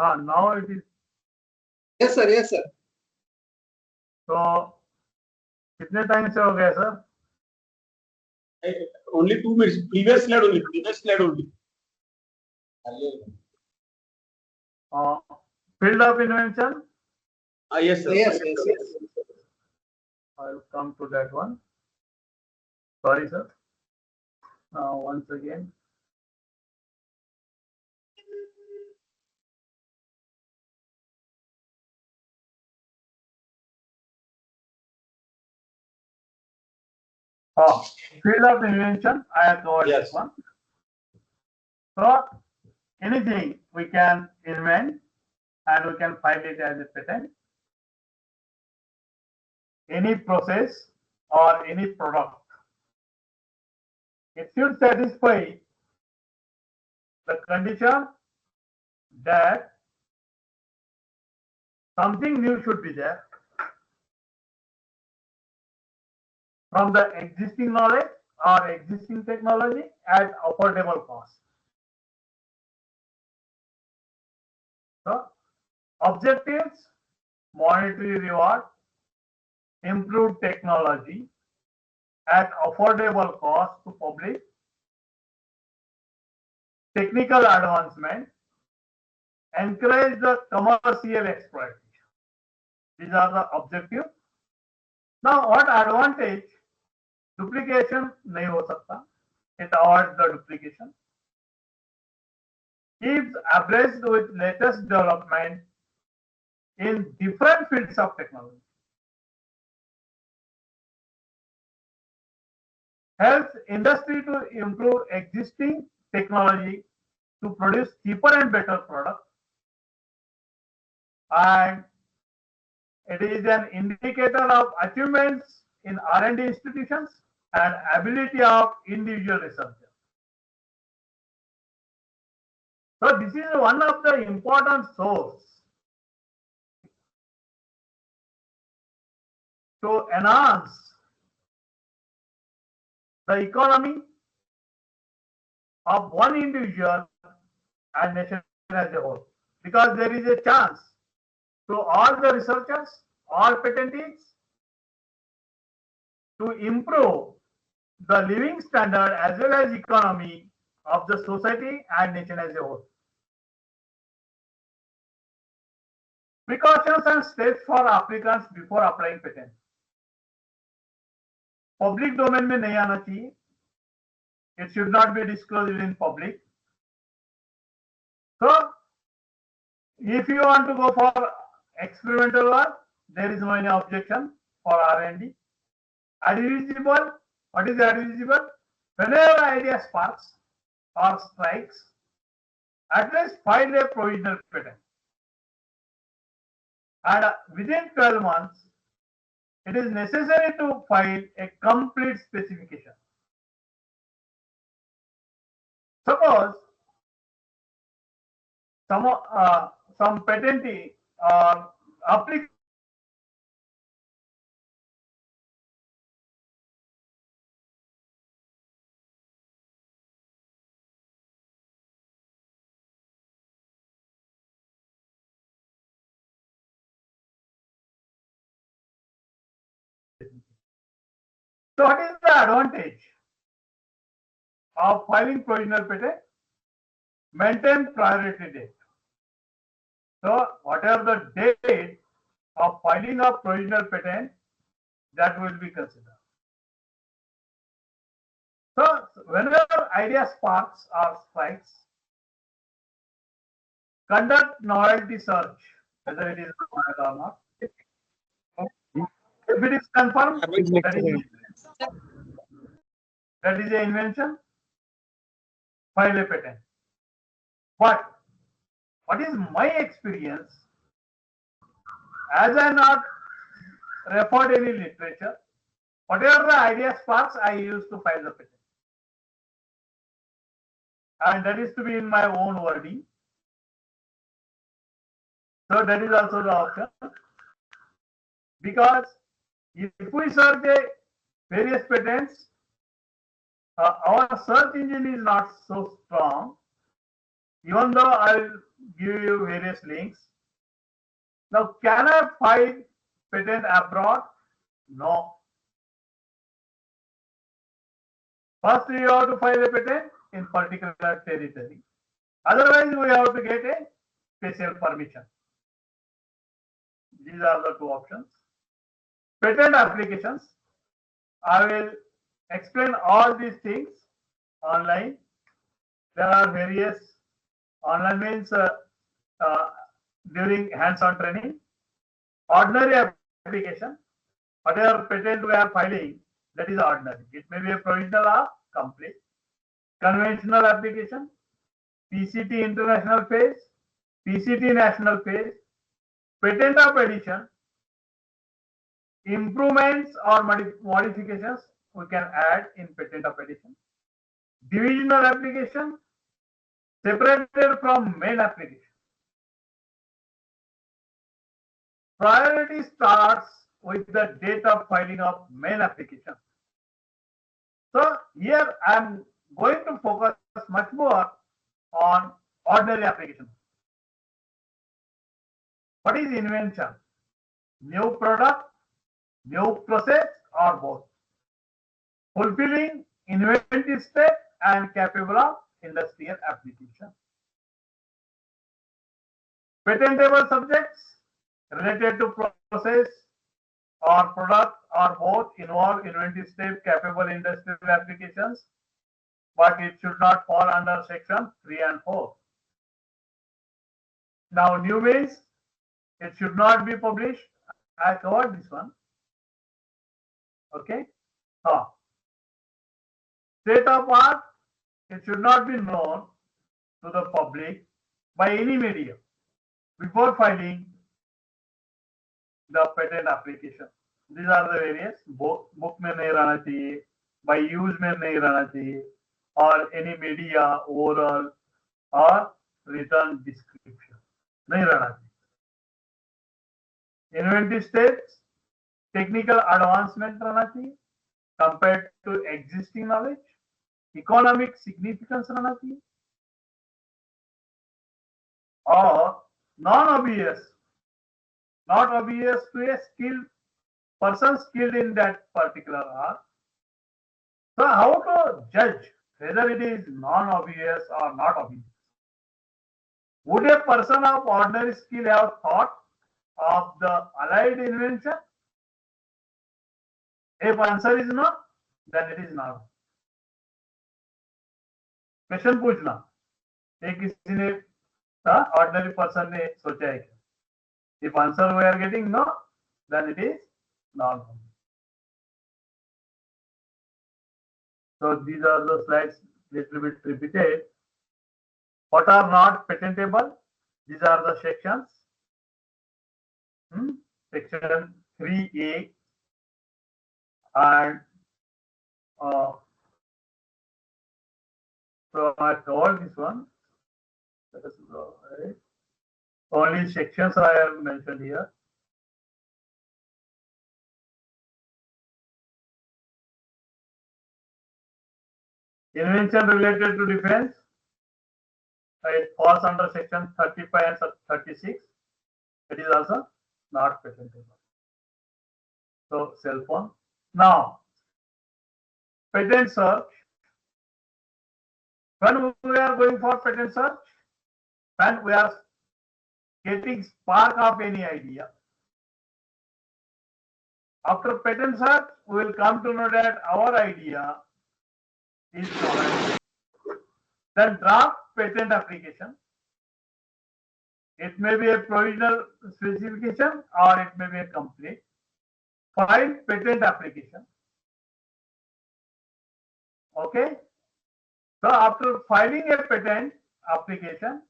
now it is. Yes, sir. Yes, sir. So कितने time से हो गया sir? Only 2 minutes. Previous slide only. Field of invention. Yes, sir. Yes. I will come to that one. Sorry, sir. Now once again. Field of invention, I have covered this one. So anything we can invent and we can file it as a patent. Any process or any product. It should satisfy the condition that something new should be there from the existing knowledge or existing technology at affordable cost. So, objectives, monetary reward, improved technology at affordable cost to public, technical advancement, encourage the commercial exploitation. These are the objectives. Now, what advantage? Duplication नहीं हो सकता. It avoids the duplication. keeps abreast with latest development in different fields of technology. Helps industry to improve existing technology to produce cheaper and better products, and it is an indicator of achievements in R&D institutions and ability of individual researchers. So this is one of the important source to enhance the economy of one individual and nation as a whole, because there is a chance to all the researchers, all patentees, to improve the living standard as well as economy of the society and nation as a whole. Precautions and steps for applicants before applying patent. Public domain में नहीं आना चाहिए. It should not be disclosed in public. So, if you want to go for experimental work, there is no any objection for R&D. Admissible, what is admissible? Whenever idea sparks or strikes, at least file a provisional patent. And within 12 months, it is necessary to file a complete specification. Suppose some patentee or applicant So what is the advantage of filing provisional patent? Maintain priority date. So whatever the date of filing of provisional patent, that will be considered. So whenever idea sparks or strikes, conduct novelty search, whether it is novel or not. If it is confirmed, that is an invention, file a patent. But what is my experience, as I not referred any literature, whatever the idea sparks, I used to file the patent. And that is to be in my own wording. So that is also the option. Because if we search various patents, our search engine is not so strong, even though I will give you various links. Now, can I file patent abroad? No. First, you have to file a patent in particular territory. Otherwise, we have to get a special permission. These are the two options. Patent applications. I will explain all these things online. There are various online means during hands-on training. Ordinary application, whatever patent we are filing, that is ordinary. It may be a provisional or complete. Conventional application, PCT international phase, PCT national phase, patent of edition, improvements or modifications we can add in patent of edition. Divisional application separated from main application. Priority starts with the date of filing of main application. So here I am going to focus much more on ordinary application. What is invention? New product, new process, or both? Fulfilling inventive step and capable of industrial application. Patentable subjects related to process or product or both involve inventive step capable industrial applications, but it should not fall under section 3 and 4. Now, new means it should not be published. I covered this one. Okay. State of art, it should not be known to the public by any medium before filing the patent application. These are the various book में नहीं रहना चाहिए, by use में नहीं रहना चाहिए, or any media, oral or written description नहीं रहना चाहिए. Inventive states, technical advancement रहना चाहिए compared to existing knowledge, economic significance रहना चाहिए, or non-obvious, not obvious to a skilled person skilled in that particular art. So how to judge whether it is non-obvious or not obvious? Would a person of ordinary skill have thought of the allied invention? If answer is no, then it is not. Question पूछना, एक किसी ने ordinary person ने सोचा है क्या? If answer we are getting no, then it is not. So these are the slides little bit repeated. What are not patentable? These are the sections. Section 3A and so I covered this one. Let us go ahead. Only sections I have mentioned here. Invention related to defense. It falls under section 35 and 36. It is also not patentable. So cell phone. Now, patent search. When we are going for patent search, when we are getting spark of any idea. After patent search, we will come to know that our idea is correct. Then draft patent application. It may be a provisional specification or it may be a complete. File patent application. Okay. So after filing a patent application,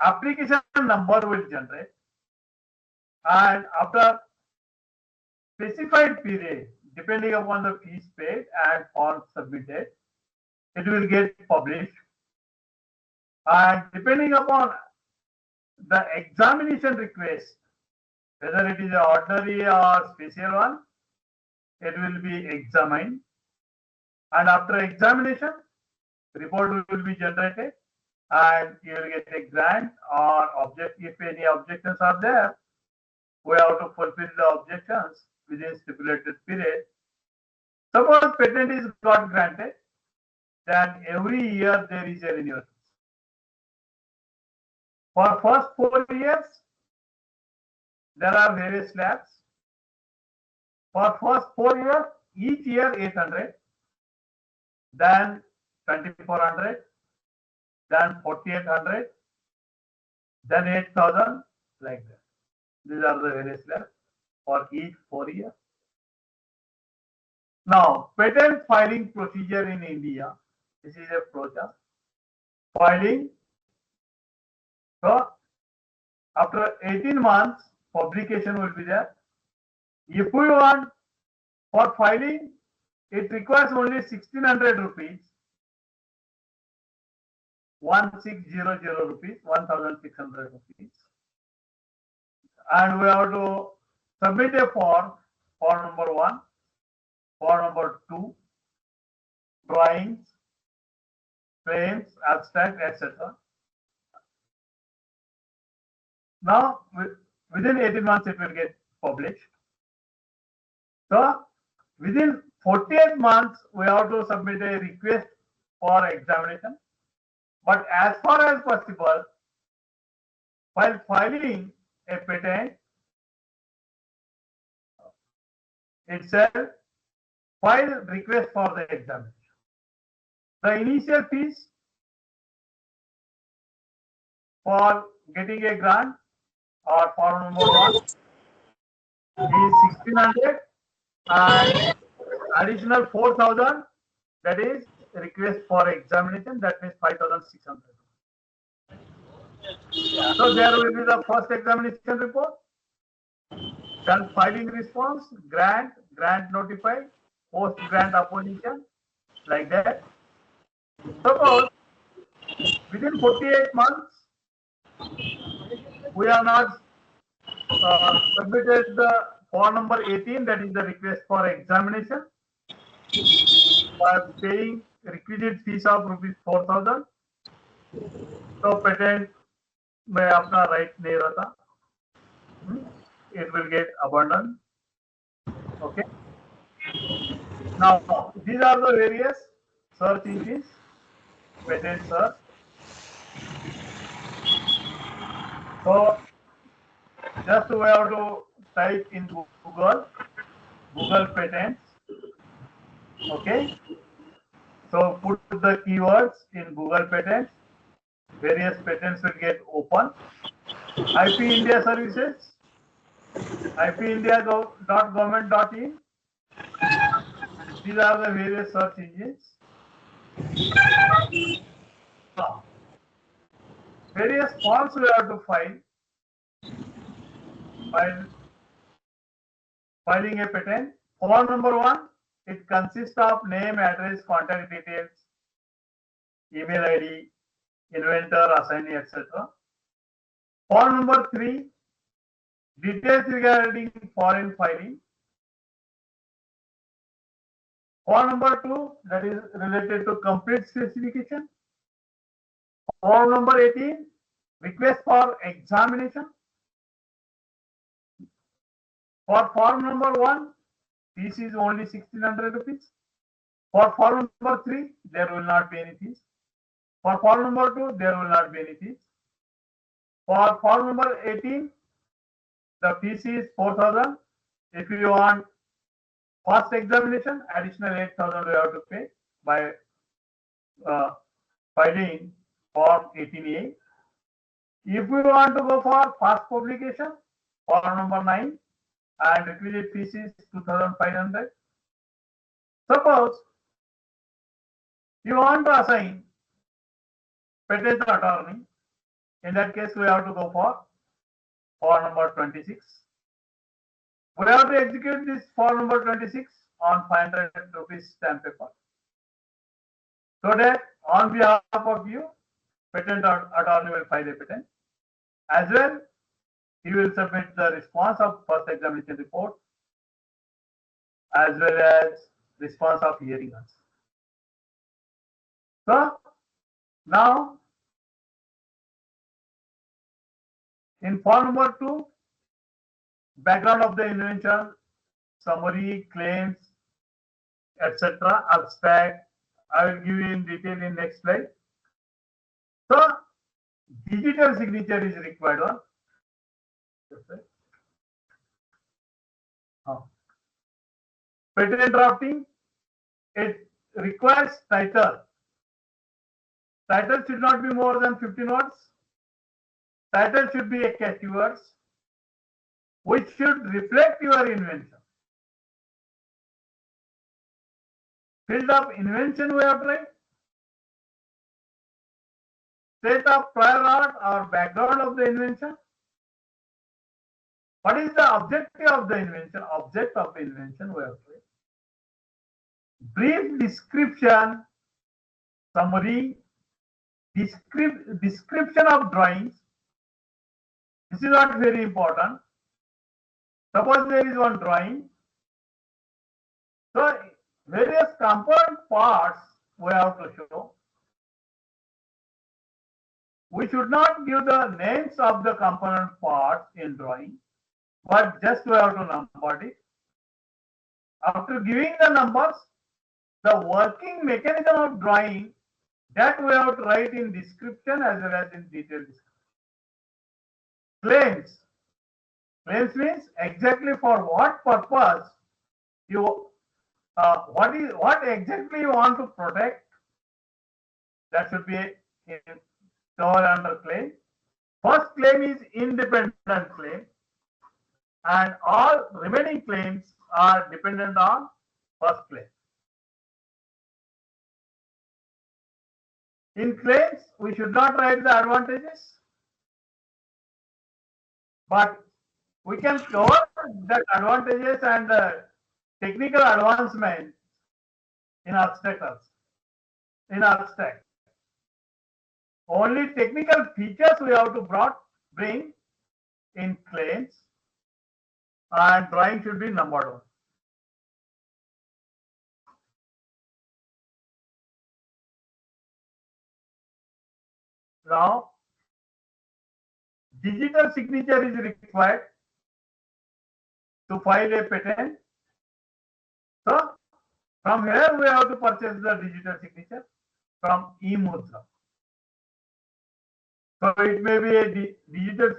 application number will generate, and after specified period, depending upon the fees paid and form submitted, it will get published, and depending upon the examination request, whether it is an ordinary or special one, it will be examined, and after examination, report will be generated, and you will get a grant or object. If any objections are there, we have to fulfill the objections within stipulated period. Suppose patent is got granted, then every year there is a renewal. For first 4 years, there are various slabs. For first 4 years, each year 800, then 2400, then 4800, then 8000, like that. These are the various slabs for each 4 years. Now, patent filing procedure in India. This is a flowchart. Filing. So, after 18 months, publication will be there. If we want for filing, it requires only 1600 rupees. 1600 rupees, 1600 rupees. And we have to submit a form number 1, form number 2, drawings, frames, abstract, etc. Now, within 18 months, it will get published. So, within 48 months, we have to submit a request for examination. But as far as possible, while filing a patent itself, file request for the examination. The initial fees for getting a grant or form number 1 is 1600 and additional 4000, that is request for examination, that means 5600. So there will be the first examination report, then filing response, grant notified, post grant opposition, like that. Suppose within 48 months we have not submitted the form number 18, that is the request for examination, by paying requisite fees of rupees 4000, तो patent में अपना right नहीं रहता, it will get abandoned. Okay. Now these are the various search engines, patent search. So just we have to type in Google patents. Okay. So put the keywords in Google patents. Various patents will get open. IP India services, ipindia.government.in. These are the various search engines. Various forms we have to file while filing a patent. Form number 1, it consists of name, address, contact details, email ID, inventor, assignee, etc. Form number 3, details regarding foreign filing. Form number 2, that is related to complete specification. Form number 18, request for examination. For form number 1, fees is only 1600 rupees. For form number 3, there will not be any fees. For form number 2, there will not be any fees. For form number 18, the fees is 4000. If you want first examination, additional 8000 you have to pay by filing form 18A. If we want to go for first publication, form number 9, and requisite fees is 2500. Suppose you want to assign patent attorney, in that case we have to go for form number 26. We have to execute this form number 26 on 500 rupees stamp paper, so that on behalf of you, patent attorney will file a patent. As well, he will submit the response of first examination report as well as response of hearing answer. So now in form number 2, background of the invention, summary, claims, etc., abstract. I will give you in detail in next slide. So digital signature is required one. Patent drafting, it requires title. Title should not be more than 15 words. Title should be a catchy words which should reflect your invention. Field of invention we have tried. State of prior art or background of the invention. What is the objective of the invention? Object of the invention we have tried. Brief description, summary, description of drawings. This is not very important. Suppose there is one drawing. So various component parts we have to show. We should not give the names of the component parts in drawing, but just we have to number it. After giving the numbers, the working mechanism of drawing, that we have to write in description as well as in detail description. Claims. Claims means exactly for what purpose you, what exactly you want to protect. That should be in covered under claim. First claim is independent claim, and all remaining claims are dependent on first claim. In claims, we should not write the advantages, but we can cover the advantages and the technical advancement in abstract also. In abstract, only technical features we have to bring in claims, and drawing should be numbered one. Now, digital signature is required to file a patent. So, from here we have to purchase the digital signature from eMudra. So, it may be a digital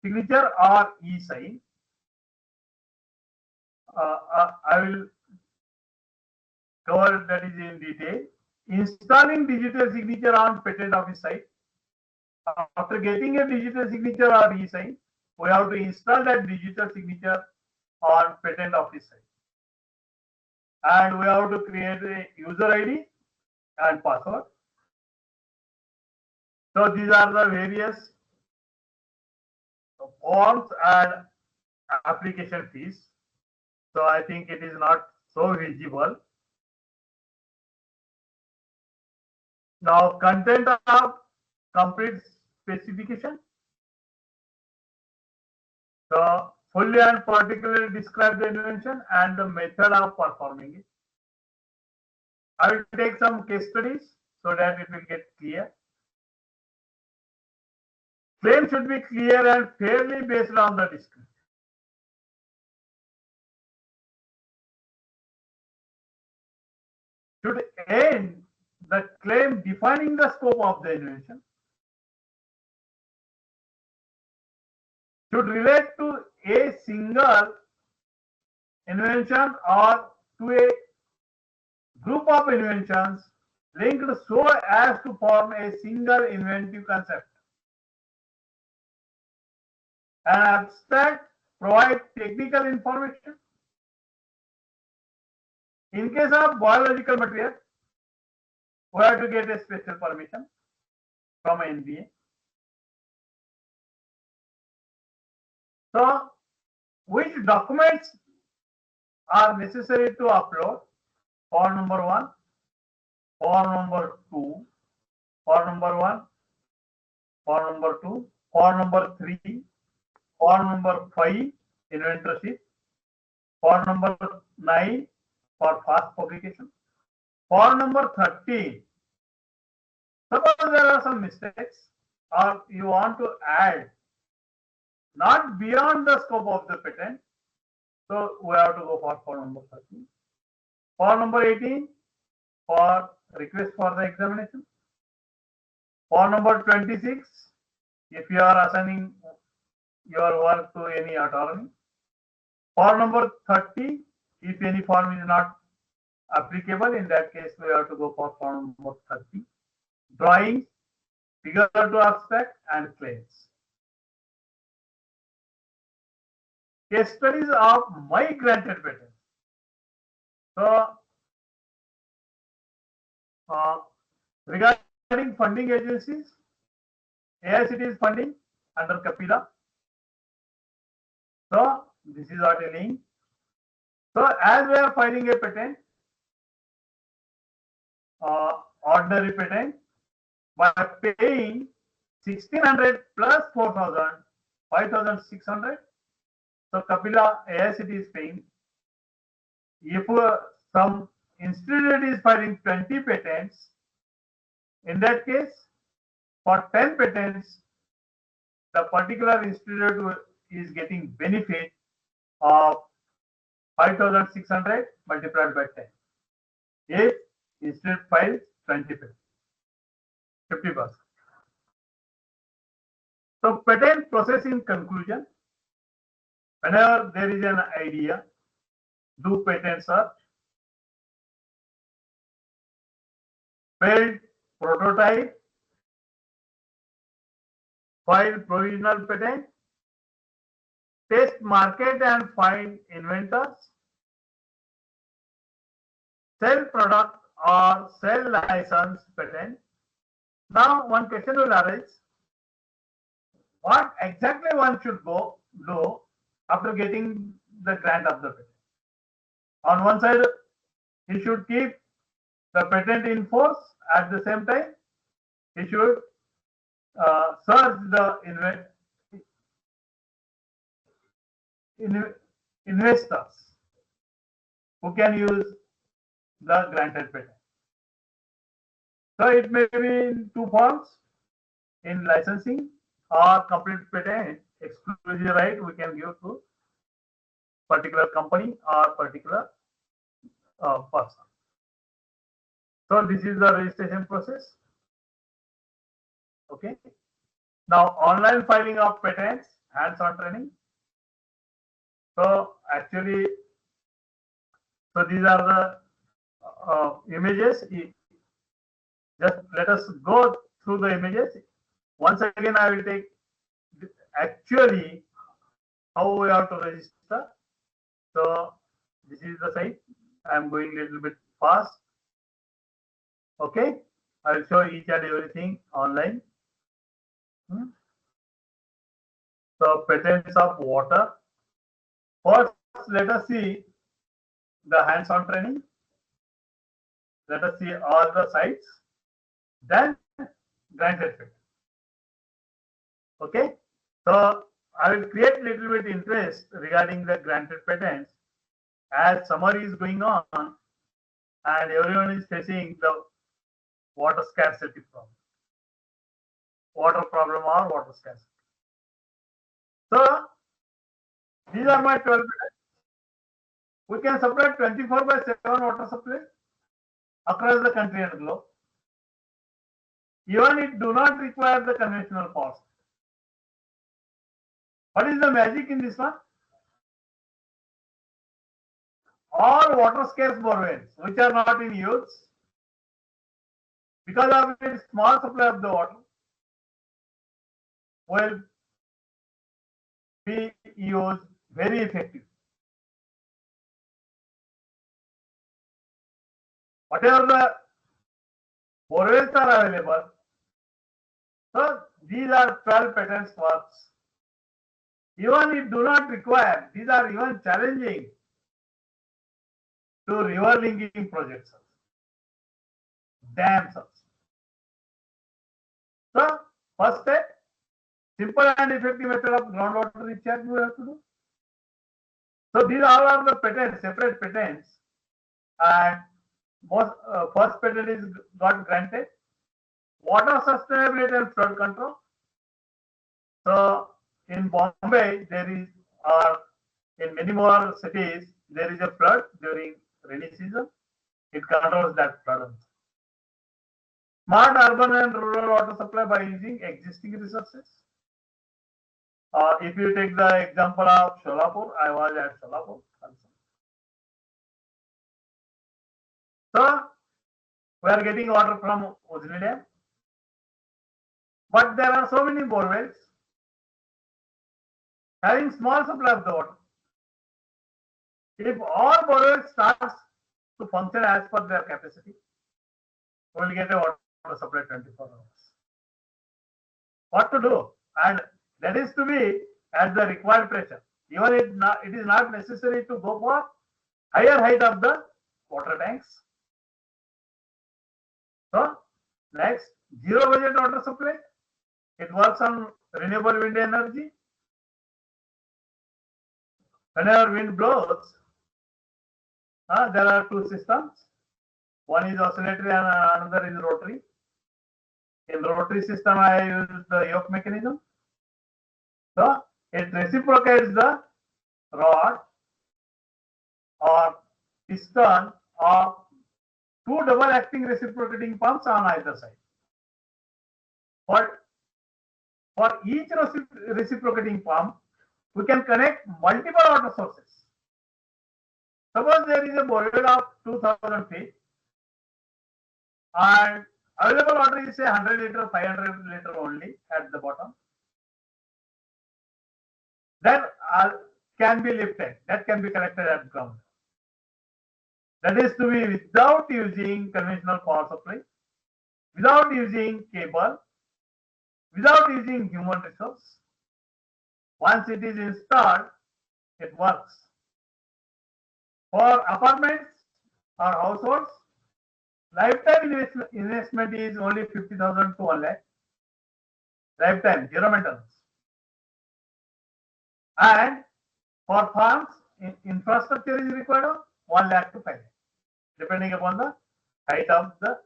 signature or e-sign. I will cover that is in detail. Installing digital signature on patent office site. After getting a digital signature or e-sign, we have to install that digital signature on patent office site. And we have to create a user ID and password. So these are the various forms and application fees. So I think it is not so visible. Now, content of complete specification. So fully and particularly describe the invention and the method of performing it. I will take some case studies so that it will get clear. Claim should be clear and fairly based on the description. Should end the claim defining the scope of the invention. Should relate to a single invention or to a group of inventions linked so as to form a single inventive concept. An abstract provide technical information. In case of biological material, we have to get a special permission from NBA. So, which documents are necessary to upload? Form number 1, form number 2, form number 1, form number 2, form number 3, form number 5, inventorship, form number 9 for fast publication, form number 13. Suppose there are some mistakes or you want to add not beyond the scope of the patent, so we have to go for form number 13. Form number 18 for request for the examination. Form number 26 if you are assigning your work to any attorney. Form number 30 if any form is not applicable, in that case we have to go for form number 30. Drawings, figure to abstract and claims. Case studies of my granted patent. So, regarding funding agencies, AICT is funding under Kapila. So, this is what a link. So, as we are filing a patent, ordinary patent, by paying 1600 plus 4000, 5600. So, Kapila AICT is paying. If some institute is filing 20 patents, in that case, for 10 patents, the particular institute is getting benefit of 5600 multiplied by 10. If institute files 20 patents, 50%. So, patent process in conclusion, whenever there is an idea, do patent search, build prototype, file provisional patent, test market and find inventors, sell product or sell license patent. Now one question will arise, what exactly one should go do after getting the grant of the patent? On one side, he should keep the patent in force. At the same time, he should search the investors who can use the granted patent. So it may be in two forms, in licensing or complete patent exclusive right we can give to particular company or particular person. So this is the registration process. Okay. Now online filing of patents, hands-on training. So actually, so these are the images. Just let us go through the images. Once again, I will take actually how we have to register. So this is the site. I am going a little bit fast. Okay, I will show each and everything online. So patents of water. First, let us see the hands-on training. Let us see all the sites. Then granted patent. Okay, so I will create little bit interest regarding the granted patents as summer is going on and everyone is facing the water scarcity problem. Water problem or water scarcity. So these are my 12 patents. We can supply 24/7 water supply across the country and globe. Even it do not require the conventional power. What is the magic in this one? All water scarce borewells which are not in use, because of its small supply of the water, will be used very effectively. Whatever the borewells are available, so these are 12 patents works. Even it do not require, these are even challenging to river linking projects, dams also. So first step, simple and effective method of groundwater recharge we have to do. So these all are the patents, separate patents, and most first patent is got granted. Water sustainability and flood control. So in Bombay there is, or in many more cities, there is a flood during rainy season. It controls that flood. Smart urban and rural water supply by using existing resources. If you take the example of Sholapur, I was at Sholapur also. So we are getting water from Ujni Dam, but there are so many borewells having small supply of the water. If all borewells starts to function as per their capacity, we will get a water supply 24 hours. What to do? And that is to be at the required pressure. Even it is not necessary to go for higher height of the water tanks. So next, zero budget water supply. It works on renewable wind energy. Whenever wind blows, there are two systems. One is oscillatory and another is rotary. In the rotary system, I use the yoke mechanism. So it reciprocates the rod or piston of two double acting reciprocating pumps on either side. For each reciprocating pump, we can connect multiple water sources. Suppose there is a borewell of 2000 feet and available water is say 100 liter, 500 liter only at the bottom. then can be lifted. That can be connected at ground. That is to be without using conventional power supply, without using cable, without using human resource. Once it is installed, it works. For apartments or households, lifetime investment is only 50,000 to 1 lakh. Lifetime, zero maintenance. And for farms, infrastructure is required of 1 lakh to 5 lakh, depending upon the height of the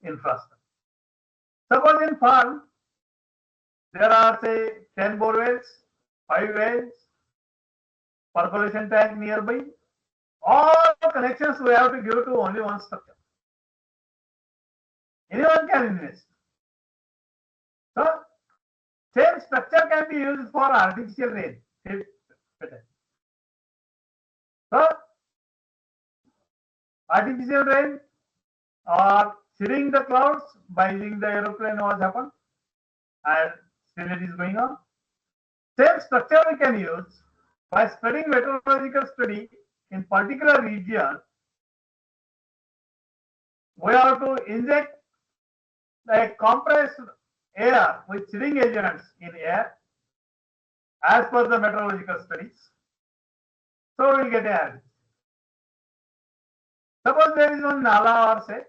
infrastructure. Suppose in farm, there are say 10 bore wells, 5 wells, percolation tank nearby. All connections we have to give to only one structure. Anyone can invest. So, same structure can be used for artificial rain. So, artificial rain or seeding the clouds by using the aeroplane was happened, and still it is going on. Same structure we can use by studying meteorological study in particular region. We have to inject like compressed air with seeding agents in air as per the meteorological studies. So we will get air. Suppose there is one nala or say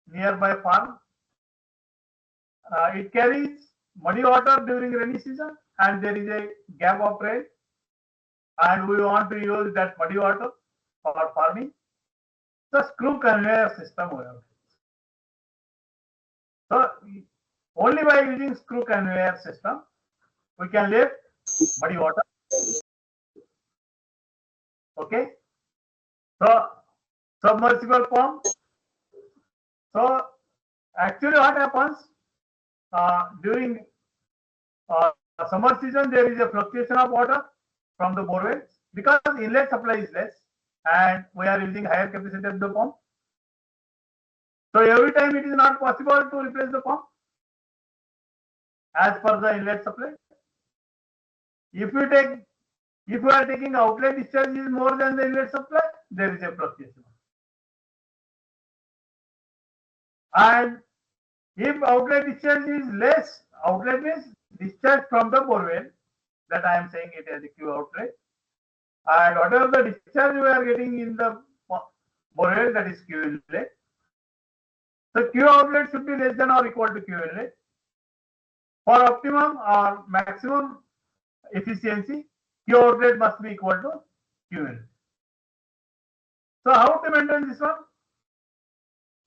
nearby farm. It carries muddy water during rainy season and there is a gap of rain and we want to use that muddy water for farming. The screw conveyor system we have. So only by using screw conveyor system we can lift muddy water. Okay. So submersible pump. So actually what happens during summer season, there is a fluctuation of water from the borewells because inlet supply is less and we are using higher capacity of the pump. So every time it is not possible to replace the pump as per the inlet supply. If you are taking outlet discharge is more than the inlet supply, there is a fluctuation. And if outlet discharge is less, outlet means discharge from the borewell, that I am saying it as a Q outlet. And whatever the discharge we are getting in the borewell, that is Q inlet. So Q outlet should be less than or equal to Q inlet. For optimum or maximum efficiency, Q outlet must be equal to Q inlet. So how to maintain this one?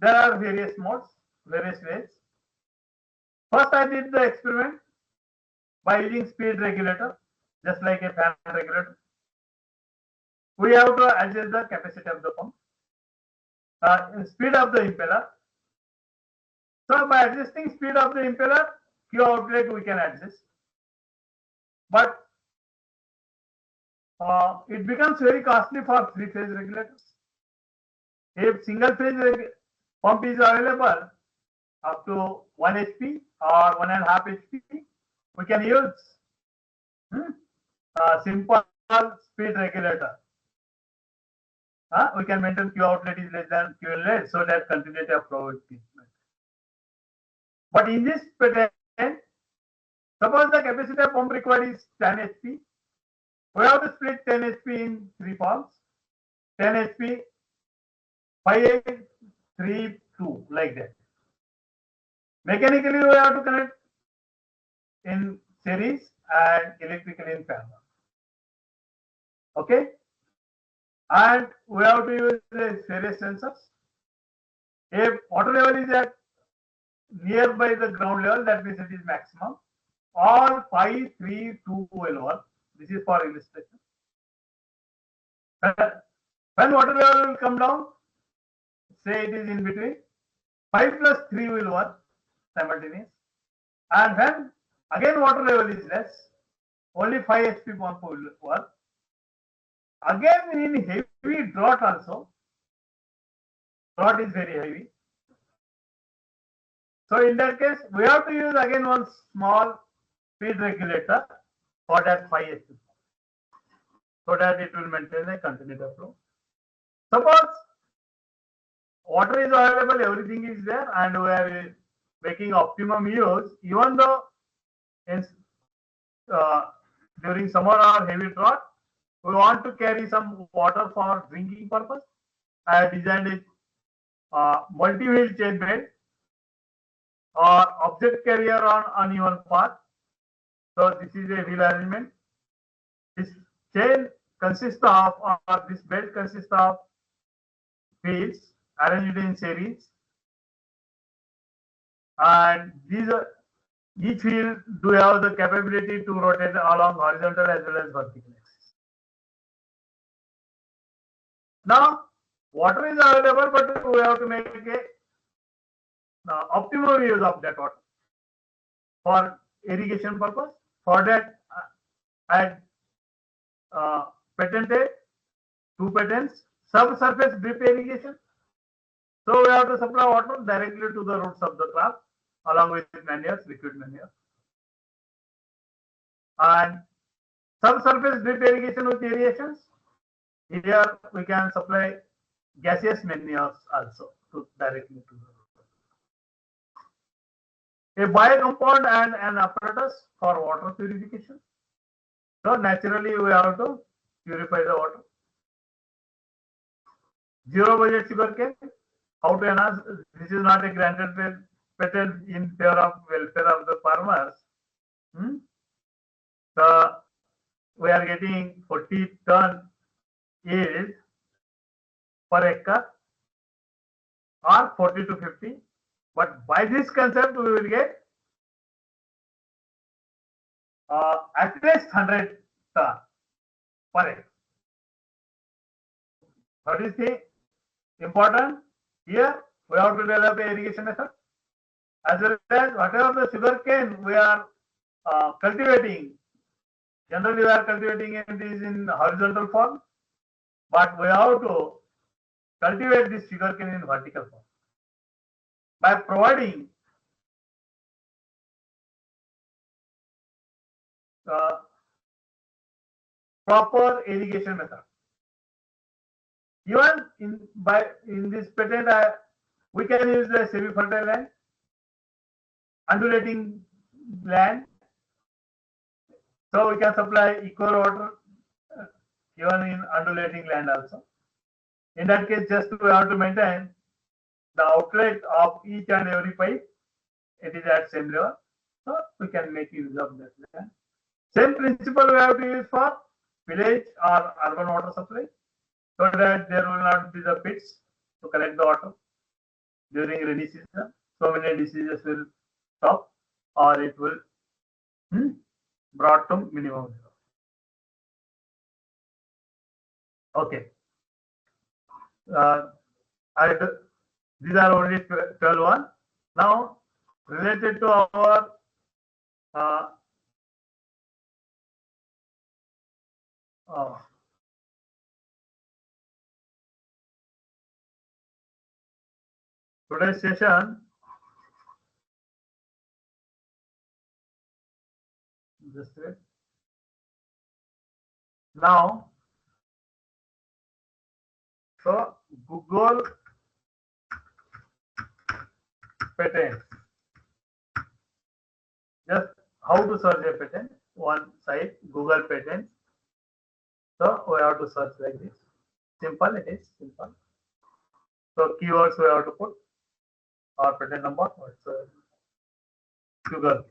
There are various modes, various ways. First, I did the experiment by using speed regulator, just like a fan regulator. We have to adjust the capacity of the pump, speed of the impeller. So by adjusting speed of the impeller, Q outlet we can adjust. But it becomes very costly for three-phase regulators. If single-phase pump is available up to 1 HP or 1.5 HP, we can use simple speed regulator. We can maintain Q outlet is less than Q inlet so that continuity of flow is maintained. But in this pattern, suppose the capacity of pump required is 10 HP. We have to split 10 HP in 3 forms. 10 HP, 5, 8, 3, 2, like that. Mechanically, we have to connect in series and electrically in parallel. Okay? And we have to use the various sensors. If water level is at nearby the ground level, that means it is maximum. All 5, 3, 2 will work. This is for illustration. When water level will come down, say it is in between, 5 plus 3 will work simultaneous. And when again water level is less, only 5 HP pump will work. Again in heavy drought also, drought is very heavy. So in that case, we have to use again one small speed regulator for that 5 HP. so that it will maintain a continuous flow. Suppose water is available, everything is there, and we are making optimum use, even though in, during summer or heavy drought, we want to carry some water for drinking purpose. I have designed a multi-wheel chain belt or object carrier on uneven path. So this is a wheel arrangement. This chain consists of, or this belt consists of wheels arranged in series, and these are, each wheel do have the capability to rotate along horizontal as well as vertical axis. Now, water is available, but we have to make a optimum use of that water for irrigation purpose. For that, I had patented 2 patents: subsurface drip irrigation. So we have to supply water directly to the roots of the crop along with manures, liquid manure. And subsurface drip irrigation with irrigations. Here we can supply gaseous manures also directly to the root. A biocompound and an apparatus for water purification. So naturally we have to purify the water. Zero budget sugarcane. How to enhance? This is not a granted patent in favor of welfare of the farmers. So we are getting 40 ton yield per acre or 40 to 50. But by this concept, we will get at least 100 ton per acre. What is the important? Here we have to develop a irrigation method, as well as whatever the sugar cane we are cultivating. Generally, we are cultivating it is in horizontal form, but we have to cultivate this sugar cane in vertical form by providing proper irrigation method. Even in this patent, we can use the semi-fertile land, undulating land, so we can supply equal water even in undulating land also. In that case, just we have to maintain the outlet of each and every pipe. It is at same level, so we can make use of that land. Same principle we have to use for village or urban water supply, so that there will not be the pits to collect the water during rainy season. So many diseases will stop, or it will brought to minimum. Okay. These are only 12 one. Now, related to our today's session, just wait. Now, so Google patent. Just how to search a patent? One site, Google patent. So we have to search like this. Simple, it is simple. So keywords we have to put our patent number. What's sugar.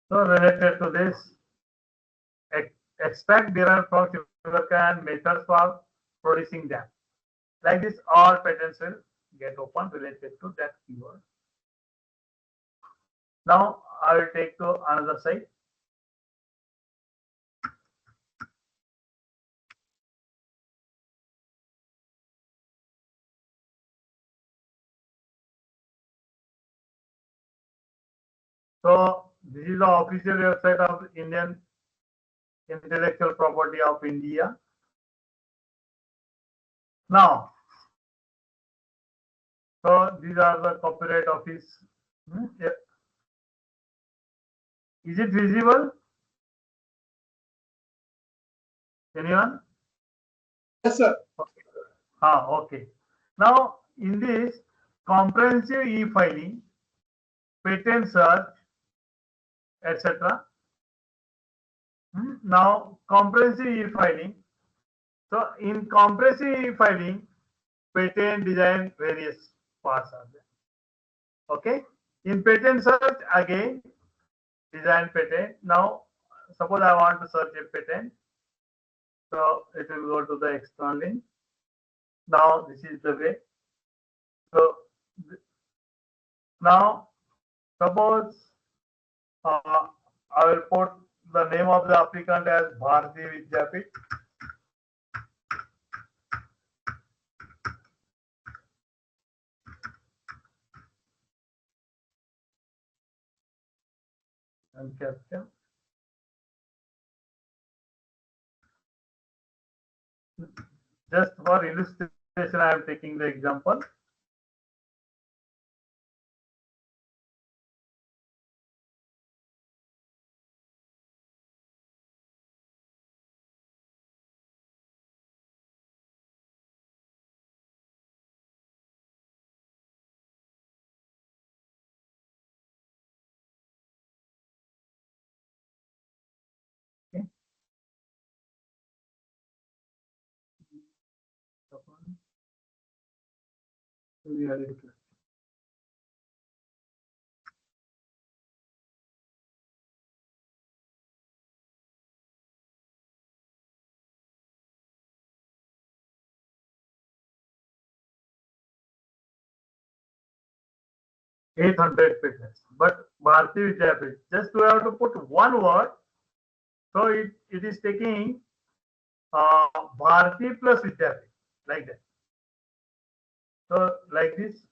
So related to this, extract derived from sugarcane, methods for producing them. Like this, all patents will get open related to that keyword. Now I will take to another site. So this is the official website of Indian Intellectual Property of India. Now, So these are the copyright office. Yeah. Is it visible? Anyone? Yes, sir. Okay. Now in this comprehensive e-filing, patent search, etc. Now comprehensive e-filing. So in comprehensive e-filing, patent design various parts are there. Okay. In patent search again, design patent. Now suppose I want to search a patent. So it will go to the external link. Now this is the way. So now suppose I will put the name of the applicant as Bharti Vidyapeeth. And caption. Just for illustration, I am taking the example. Okay. 800 pages. But Bharti Vidyapeeth, just we have to put one word. So it is taking Bharti plus Vidyapeeth, like that. So like this.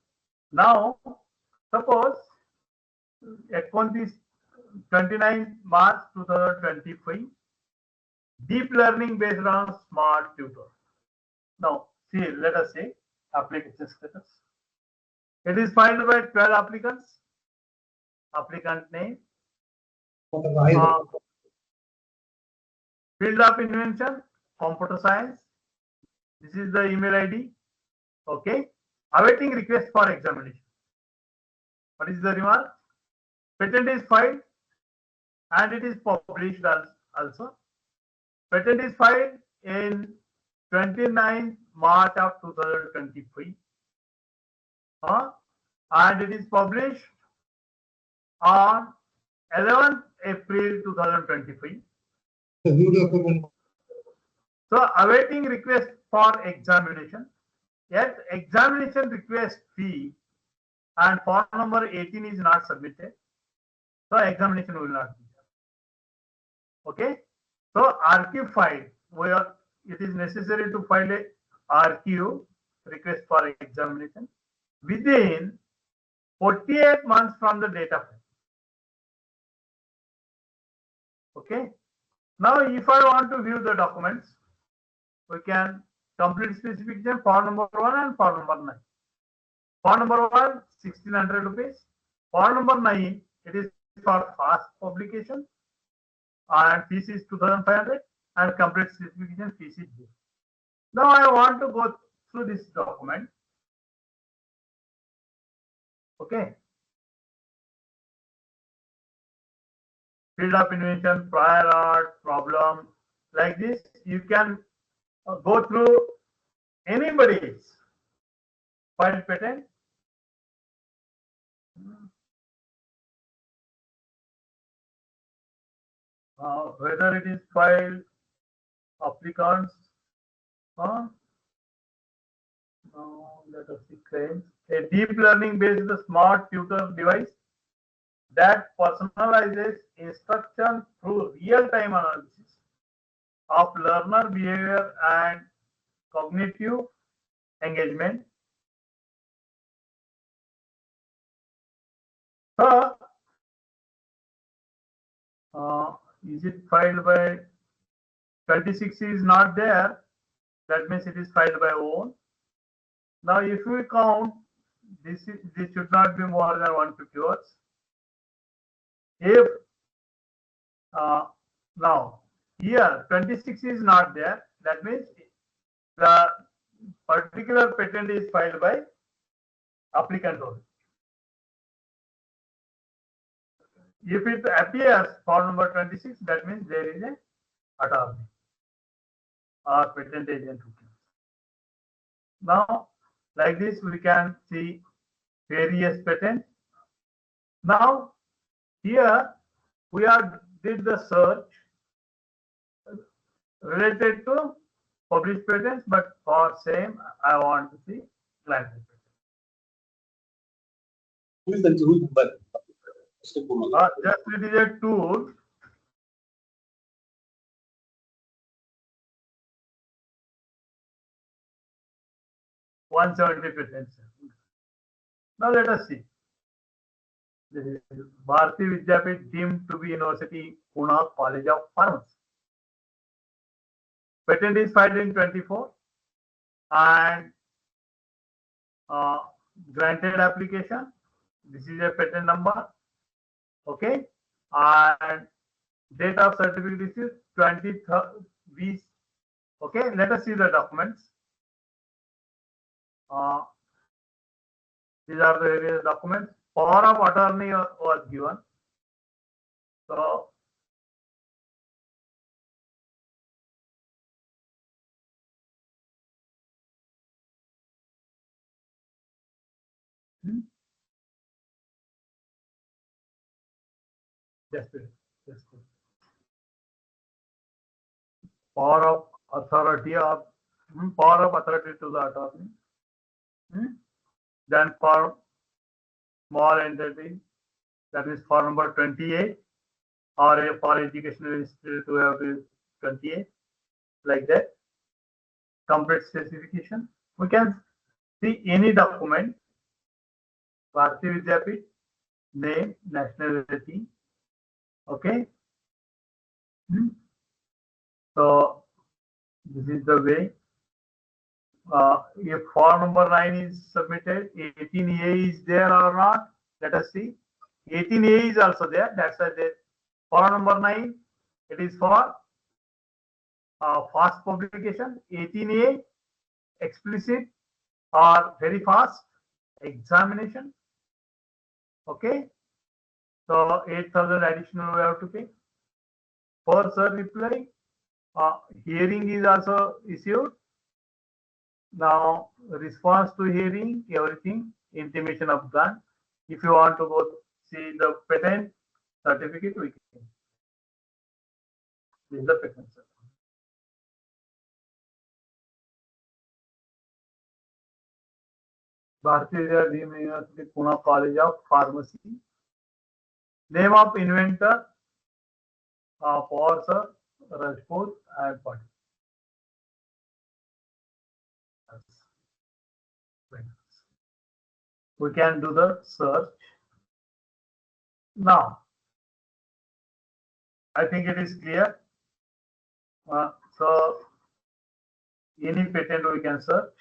Now suppose 29 March 2025, deep learning based on smart tutor. Now see, let us say application status. It is filed by 12 applicants. Applicant name. Field of invention, computer science. This is the email ID. Okay. Awaiting request for examination. What is the remark? Patent is filed and it is published also. Patent is filed in 29 March of 2023. And it is published on 11th April 2023. So awaiting request for examination. Yet examination request fee and form number 18 is not submitted. So examination will not be done. Okay. So RQ file, where it is necessary to file a RQ request for examination within 48 months from the date of file. Okay. Now if I want to view the documents, we can complete specification form number 1 and form number 9. Form number 1, 1600 rupees. Form number 9, it is for fast publication and fees is 2500 and complete specification fees is 0. Now I want to go through this document. Okay. Field of invention, prior art, problem, like this. You can go through anybody's filed patent. Whether it is filed applicants, let us see claims. A deep learning based smart tutor device that personalizes instruction through real-time analysis of learner behavior and cognitive engagement. So, is it filed by 26 is not there? That means it is filed by own. Now, if we count this should not be more than 150 words. If now here 26 is not there, that means the particular patent is filed by applicant only. If it appears for number 26, that means there is a attorney or patent agent. Now, like this, we can see various patents. Now, here we are did the search related to published patents, but for same, I want to see granted patents. Who is the but Just it is a tool. $170. Now let us see. This is Bharti Vidyapeeth deemed to be University Pune College of Pharmacy. Patent is filed in 24 and granted application. This is a patent number. Okay, and date of certificate is 23rd. Okay, let us see the documents. These are the various documents. Power of attorney was given. So just power of authority to the attorney. Then for small entity, that is for number 28, or for educational institute we have to 28, like that. Complete specification. We can see any document. Bharti Vidyapeeth, name, nationality. Okay. So this is the way. If form number 9 is submitted, 18A is there or not? Let us see. 18A is also there. That's why there. Form number 9, it is for fast publication. 18A, explicit or very fast examination. Okay. So 8,000 additional we have to pay. For sir reply, hearing is also issued. Now, response to hearing, everything, intimation of grant. If you want to go see the patent certificate, we can. This is the patent certificate. Bharti University Pune College of Pharmacy. Name of inventor, Power Sir, Rajput and Patel. We can do the search. Now, I think it is clear. So, any patent we can search.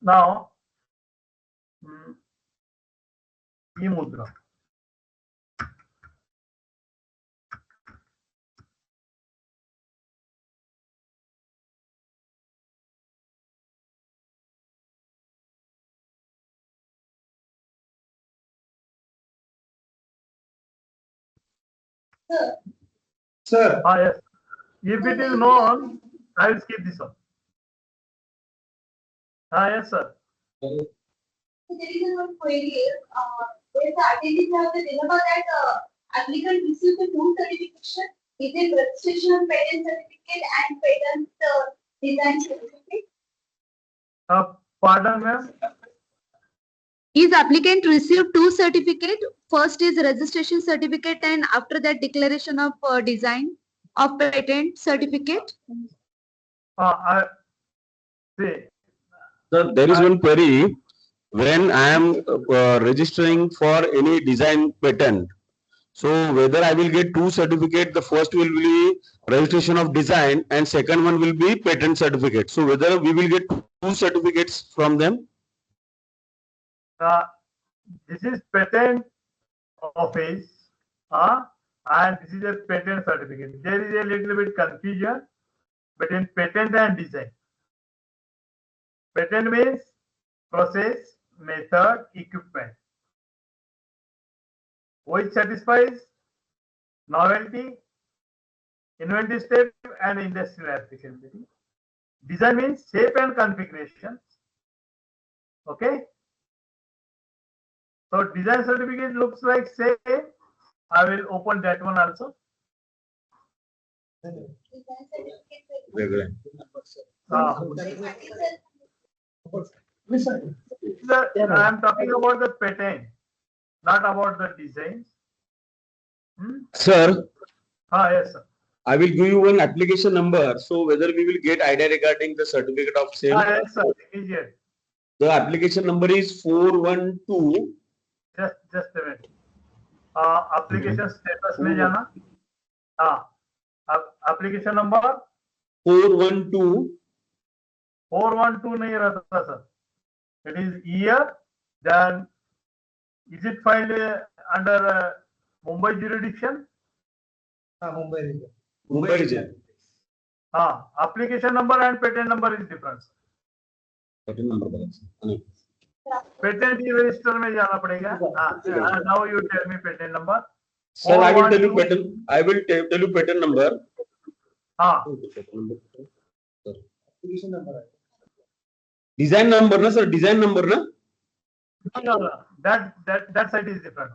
Now, e-mudra. Sir, Yes. If it is known, I will skip this one. Yes, sir. There is one query. There is the attendee have the dilemma that applicant receives the two certification. Is it registration patent certificate and patent design certificate? Pardon, ma'am. Is applicant received two certificate? First is registration certificate and after that declaration of design of patent certificate. I see. Sir, there is one query. When I am registering for any design patent, so whether I will get two certificates, the first will be registration of design and second one will be patent certificate. So whether we will get two certificates from them? This is patent office, and this is a patent certificate. There is a little bit confusion between patent and design. Patent means process, method, equipment, which satisfies novelty, inventive step, and industrial applicability. Design means shape and configuration. Okay. So design certificate looks like same. I will open that one also. I am talking about the patent, not about the designs. Sir, Yes, sir. I will give you one application number. So whether we will get idea regarding the certificate of sale. Yes, sir. Immediate. The application number is 412. Just a minute. Application status में जाना. Application number 412. 412 नहीं रहता sir. It is year. Then is it filed under Mumbai jurisdiction? Mumbai region. Mumbai region. Application number and patent number is different. Patent number balance. Patent register में जाना पड़ेगा. Now you tell me patent number. Sir, I will tell you patent. I will tell you patent number. Application number. Design number na sir, design number na. No. That side is different.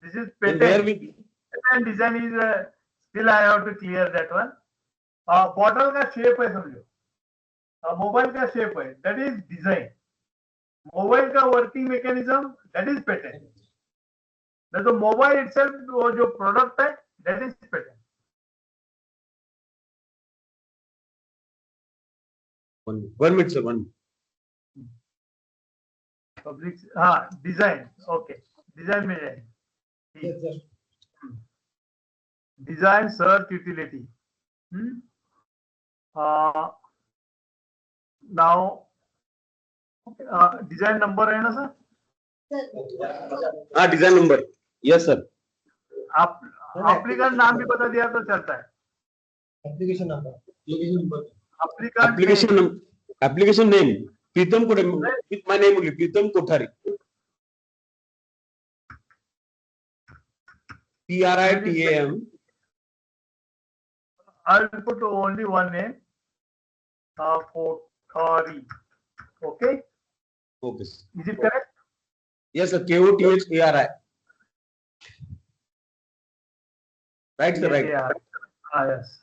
This is Where patent. we And design is still I have to clear that one. Bottle का shape है समझो. Mobile का shape है. That is design. Mobile का working mechanism, that is patent. The mobile itself वो जो product है, that is patent. one minute sir, one. Public design. Okay. Design में जाएंगे. Design search utility. Now design number है ना sir? Design number. Yes sir. आप applicant नाम भी बता दिया तो चलता है. Application number. Application name. Pritam Kothari. My name only Pritam Kothari. PRITAM. I will put only one name. Kothari. Okay. Okay. Is it correct? Yes sir. KOTHARI. Right sir. Right. Yeah. Yes.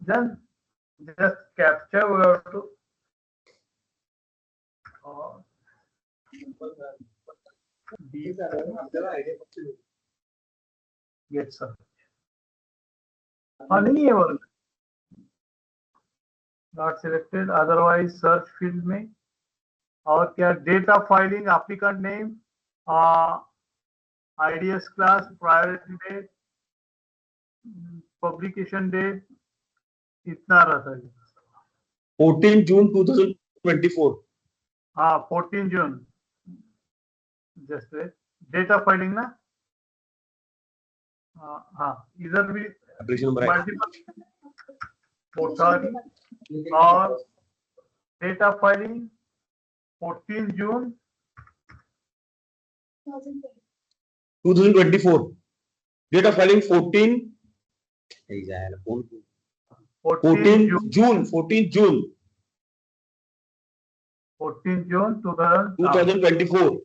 Then just capture. We have to. Get sir. नहीं है वो. Not selected. Otherwise search field में और क्या date of filing, applicant name, IDS class, priority date, publication date, इतना रहता है. 14 June 2024. 14 June. Just wait. Date of filing ना. इधर भी Application number. multiple Kothari और date of filing 14 June 2024. Date of filing 14 June. 14 June 2024.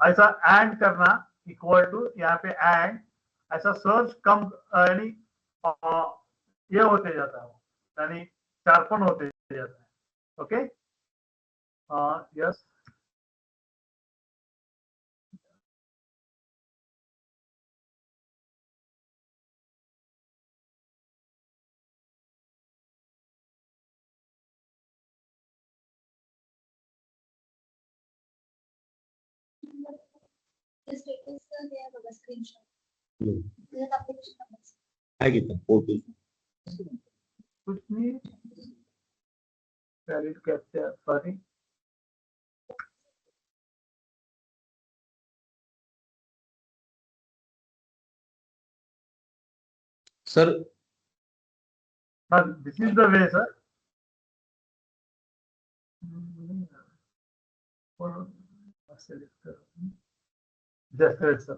ऐसा and करना equal to यहाँ पे एंड ऐसा सर्च कम यानी ये होते जाता है यानी शार्पन होते जाता है. Okay. Yes. The status they have a screenshot. Hmm. The application numbers. I get that. 14. कुछ नहीं. Valid capture. Sorry. Sir, This is the way, sir. Just wait, sir.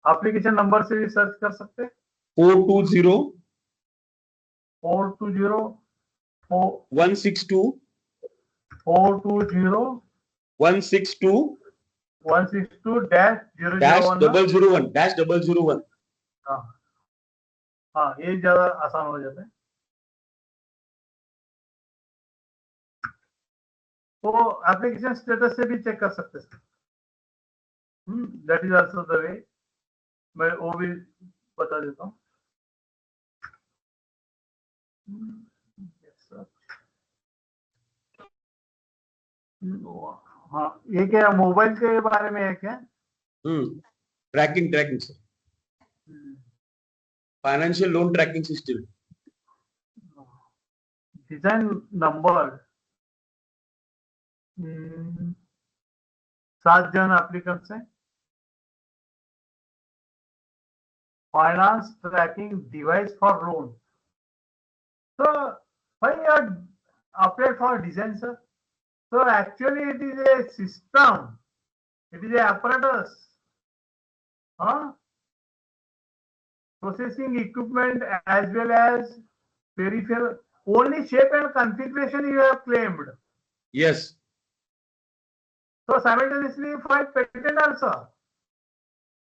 Application number से भी सर्च कर सकते हैं 420 420 162 420 162 162 dash 001 dash 001. हाँ ये ज्यादा आसान हो जाता है तो एप्लीकेशन स्टेटस से भी चेक कर सकते हैं that is also the way मैं वो भी बता देता हूँ हाँ ये क्या मोबाइल के बारे में है क्या Tracking, sir. Financial loan tracking system. Design number 7 जन एप्लीकेंट्स हैं finance tracking device for loan so why you applied for design sir so actually it is a system it is a apparatus processing equipment as well as peripheral only shape and configuration you have claimed Yes. so simultaneously file patent also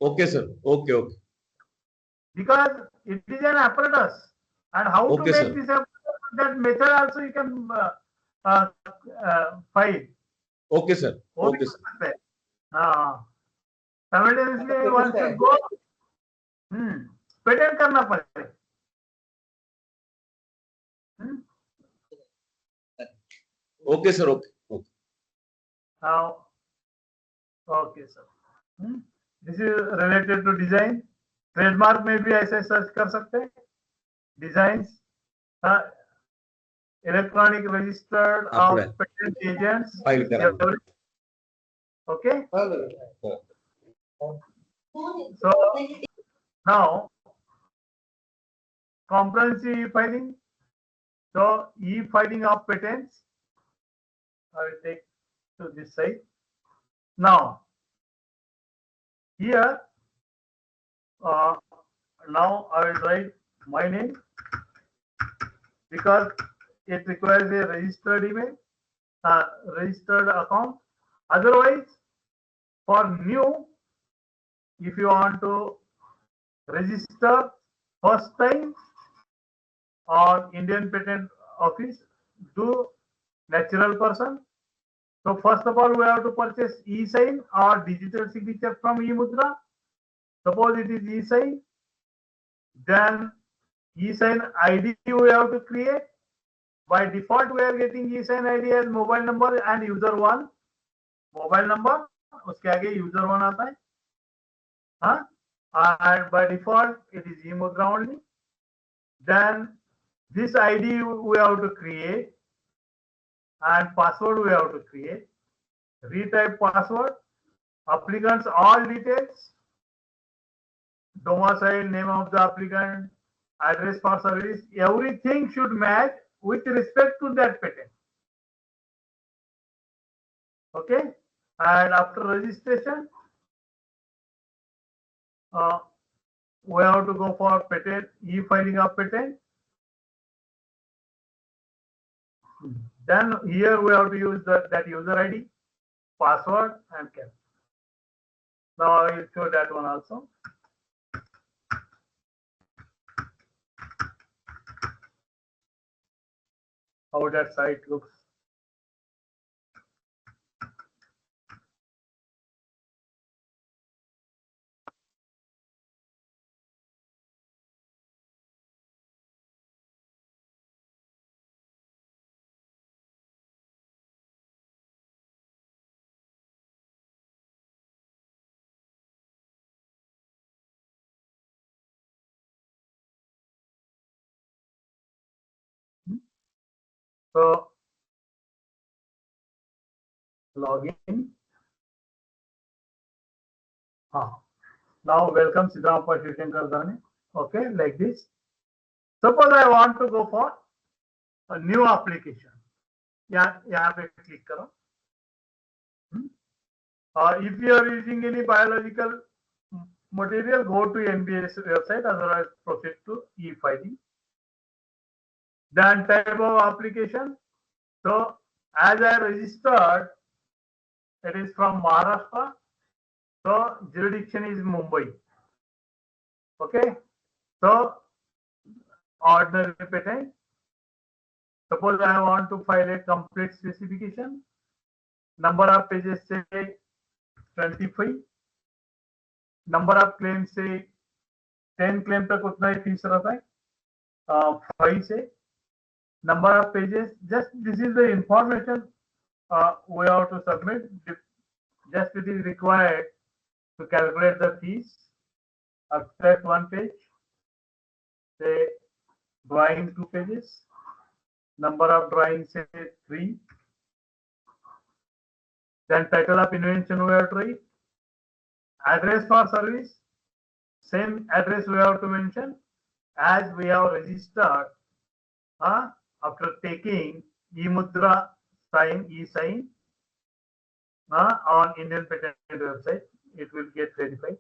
Okay, sir. Okay. because it is an apparatus and how to Okay, make sir. this apparatus that method also you can file Okay, sir. Okay, sir. simultaneously once you go patent करना पड़ेगा Okay, sir. Okay. now okay sir this is related to design trademark में भी ऐसे search कर सकते हैं designs electronic registered of Apply. patent agents File करा. okay so now comprehensive filing so e-filing of patents I will take to this side now here now I will write my name because it requires a registered email registered account otherwise for new if you want to register first time on Indian Patent Office do natural person so first of all we have to purchase e-sign or digital signature from e-mudra suppose it is e-sign then e-sign ID we have to create by default we are getting e-sign ID as mobile number and user one mobile number उसके आगे user one आता है and by default it is e-mudra only then this ID we have to create and password we have to create retype password applicants all details domicile name of the applicant address for service everything should match with respect to that patent okay and after registration we have to go for patent e-filing of patent then here we have to use that user ID password and cap now I will show that one also how that site looks so login now welcome Sidramappa Shivashankar Dharane okay like this Suppose I want to go for a new application. यहाँ पे click करो. If you are using any biological material, go to NBS website, otherwise proceed to e-filing. Then type of application. So as I registered, it is from Maharashtra. So jurisdiction is Mumbai. Okay. So ordinary patent. Suppose I want to file a complete specification. Number of pages say 25. Number of claims say 10 claim तक उतना ही fees रहता है 5 से. Number of pages, just this is the information we have to submit. Just it is required to calculate the fees. Abstract 1 page, say drawing 2 pages. Number of drawings say 3. Then title of invention we have to write. Address for service, same address we have to mention as we have registered after taking e-mudra sign, e-sign on Indian Patent website. It will get verified.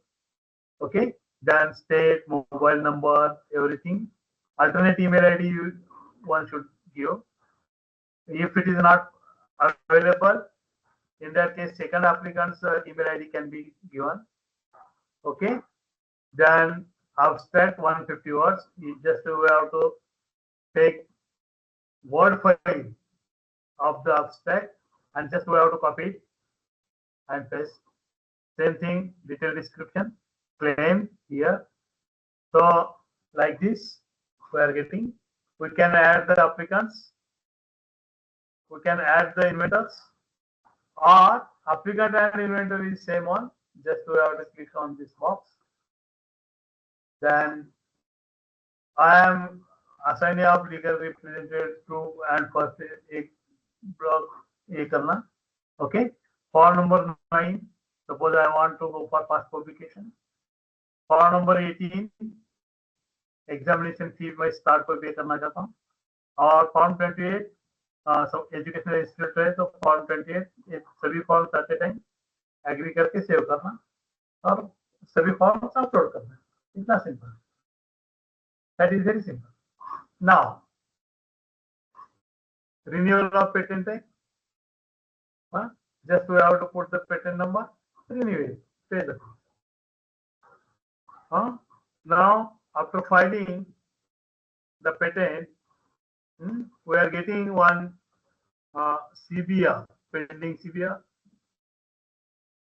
Okay. Then state, mobile number, everything. Alternate email ID one should give. If it is not available, in that case, second applicant's email ID can be given. Okay. Then abstract 150 words. You just have to take word file of the abstract and just we have to copy it and paste. Same thing, detailed description, claim here. So like this, we are getting. We can add the applicants. We can add the inventors. Or applicant and inventor is same one. Just we have to click on this box. Then I am assigning of legal representative to and first a block A करना. Okay. For number 9, suppose I want to go for past publication. For number 18, examination fee मैं start पर pay करना चाहता हूँ. और form 28, so educational institute है तो form 28 सभी forms आते टाइम agree करके सेव करना और सभी forms upload करना. इतना simple. That is very simple. Now, renewal of patent है. Just we have to put the patent number, renew it, pay the fee. Now, after filing the patent, we are getting one CBR, pending CBR,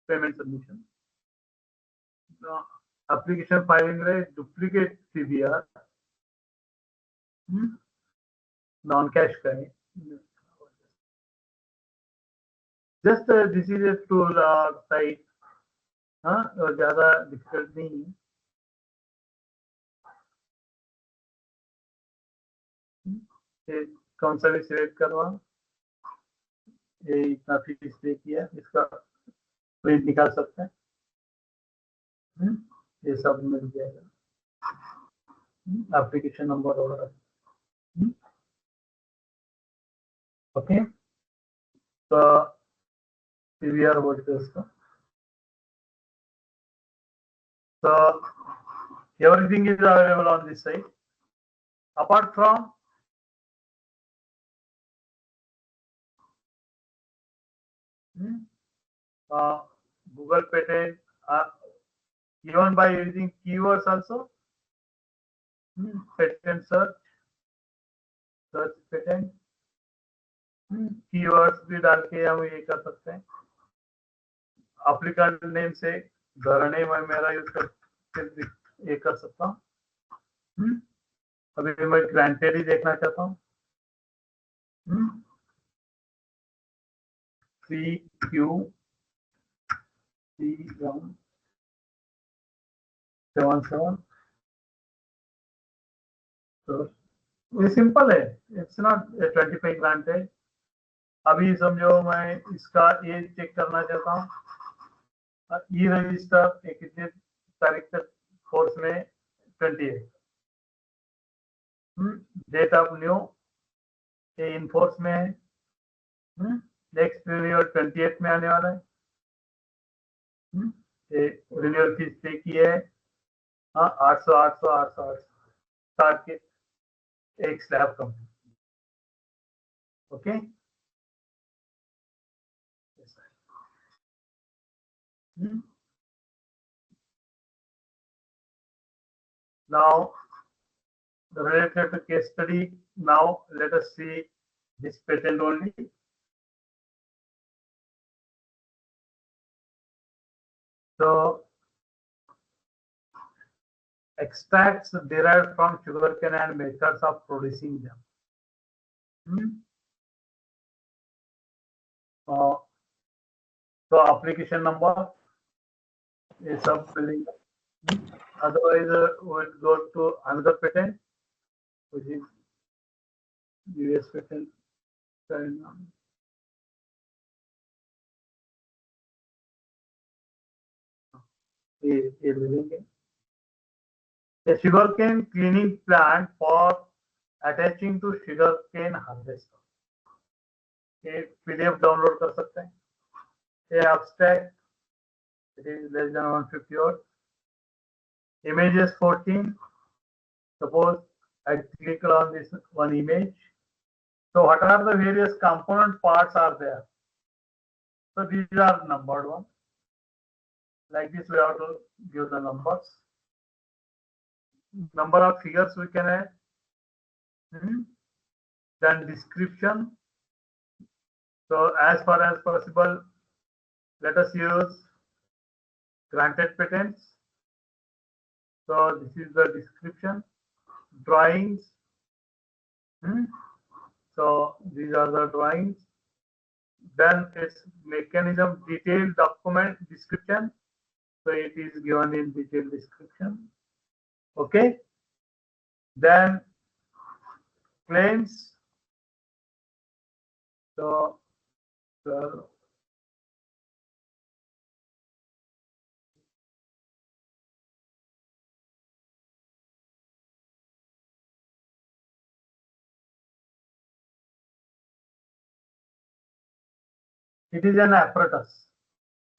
payment submission. Application filing rate, duplicate CBR, non-cash का है. Just this is a tool site, और ज़्यादा difficult नहीं है. कौन सा भी select करवा, ये इतना फीस पे किया, इसका प्रिंट निकाल सकते हैं. ये सब मिल जाएगा. एप्लीकेशन नंबर वगैरह. ओके. तो CVR बोलते हैं उसको. So everything is available on this site. Apart from Google patent, even by using keywords also, patent search patent, keywords भी डाल के हम ये कर सकते हैं. एप्लीकेंट नेम से धरणे मैं मेरा यूज कर ये कर सकता हूँ. अभी मैं ग्रांटेड ही देखना चाहता हूँ. CQ 77. तो ये सिंपल है. It's not 25 granted. अभी समझो मैं इसका एज चेक करना चाहता हूँ. ई रजिस्टर कितने तारीख तक कोर्स में 28. डेट ऑफ न्यू ये इनफोर्स में है, नेक्स्ट रिन्यूअल 28 में आने वाला है, ये रिन्यूअल फीस पे की है, हाँ 800 800 800 800 सात के एक slab complete, okay. Now, related to case study, now let us see this patent only. So, extracts derived from sugarcane and methods of producing them. So, application number is up filling. Otherwise, we'll go to another patent, which is US patent. A sugarcane cleaning plant for attaching to sugarcane harvester. ये PDF download कर सकते हैं. ये abstract, it is less than 150 words. Images 14. Suppose I click on this one image. So what are the various component parts are there? So these are numbered one. Like this we have to give the numbers. Number of figures we can add. Then description. So as far as possible, let us use granted patents. So this is the description. Drawings. So these are the drawings. Then its mechanism, detailed document description. So it is given in detailed description. Okay. Then claims. So it is an apparatus.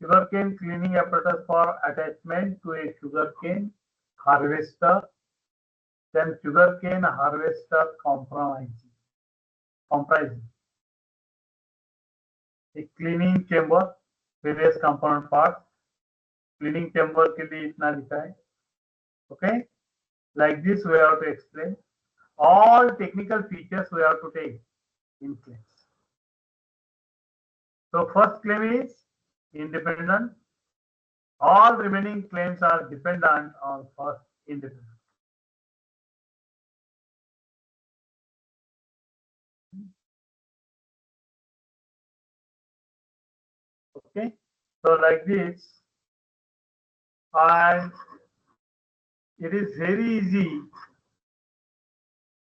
Sugarcane cleaning apparatus for attachment to a sugarcane harvester. Then sugarcane harvester comprising a cleaning chamber, various component parts. Cleaning chamber के लिए इतना लिखा है. Okay, like this we have to explain. All technical features we have to take in claims. So first claim is independent. All remaining claims are dependent on first independent. Okay, so like this, and it is very easy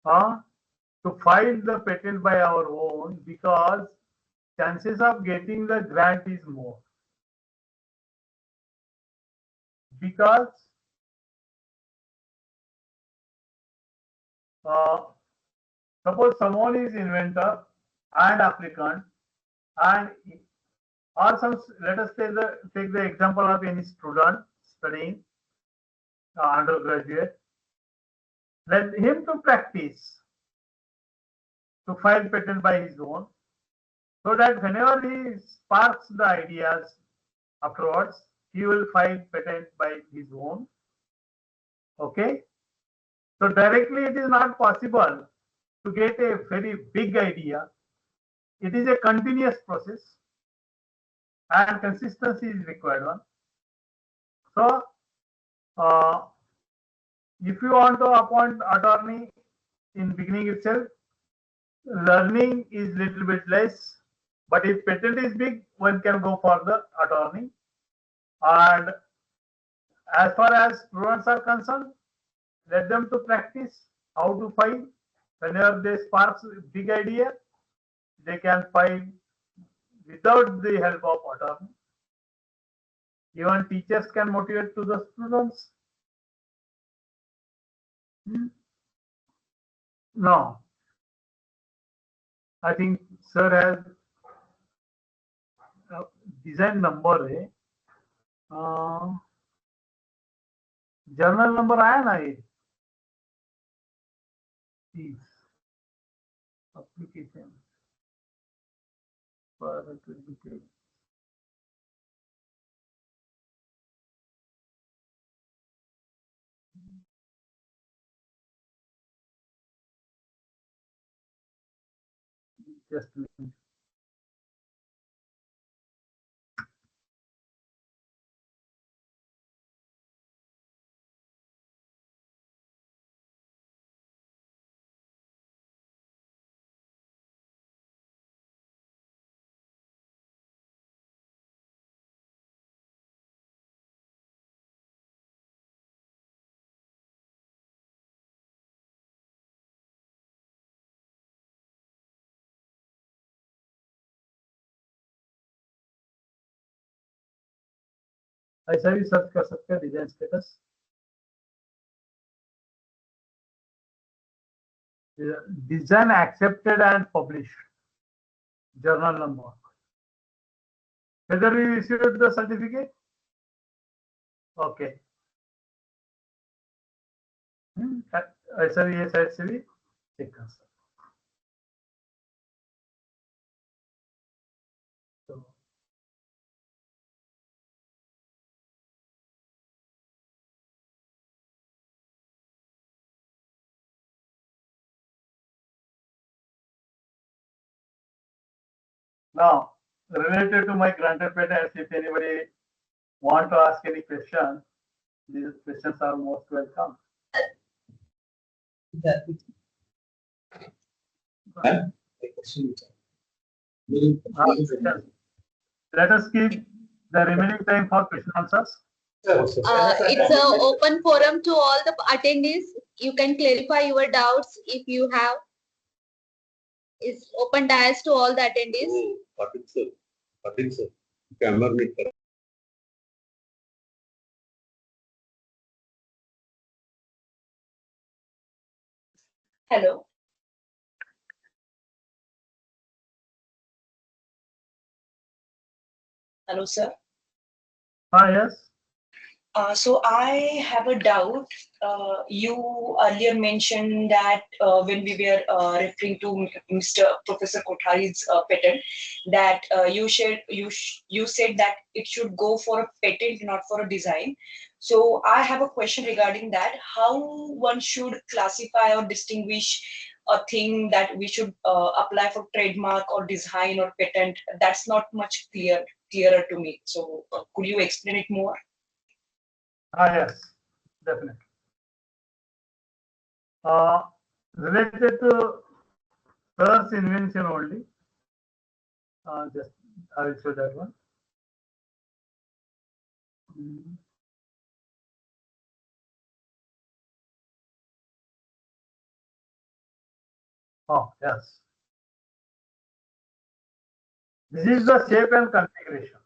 to file the patent by our own because chances of getting the grant is more. Because suppose someone is inventor and applicant, and or some, let us take the example of any student studying undergraduate. Let him to practice to file patent by his own, so that whenever he sparks the ideas afterwards, he will file patent by his own. Okay, so directly it is not possible to get a very big idea. It is a continuous process and consistency is required one. So if you want to appoint attorney in beginning itself, learning is little bit less, but if patent is big, one can go for the attorney. And as far as students are concerned, let them to practice how to file. Whenever they spark big idea, they can file without the help of attorney. Even teachers can motivate to the students. No, I think sir has design number है. Journal number आया ना ये 30 application पर just a minute. ऐसा भी search कर सकते हैं design status design accepted and published journal number whether we received the certificate okay ऐसा भी ये साइड से भी चेक कर सकते तो now related to my granted patents, if anybody want to ask any question, these questions are most welcome. Let us keep the remaining time for question answers. It's an open forum to all the attendees. You can clarify your doubts if you have. It's open dais to all the attendees. Patil sir camera नीट करा. Hello. Hello, sir. Yes. So I have a doubt. You earlier mentioned that when we were referring to Mr. Professor Kothari's patent, that you said that it should go for a patent, not for a design. So I have a question regarding that. How one should classify or distinguish a thing that we should apply for trademark or design or patent? That's not much clearer to me. So could you explain it more? Yes, definitely. Related to sir's invention only. Just I will show that one. Oh, yes. This is the shape and configuration.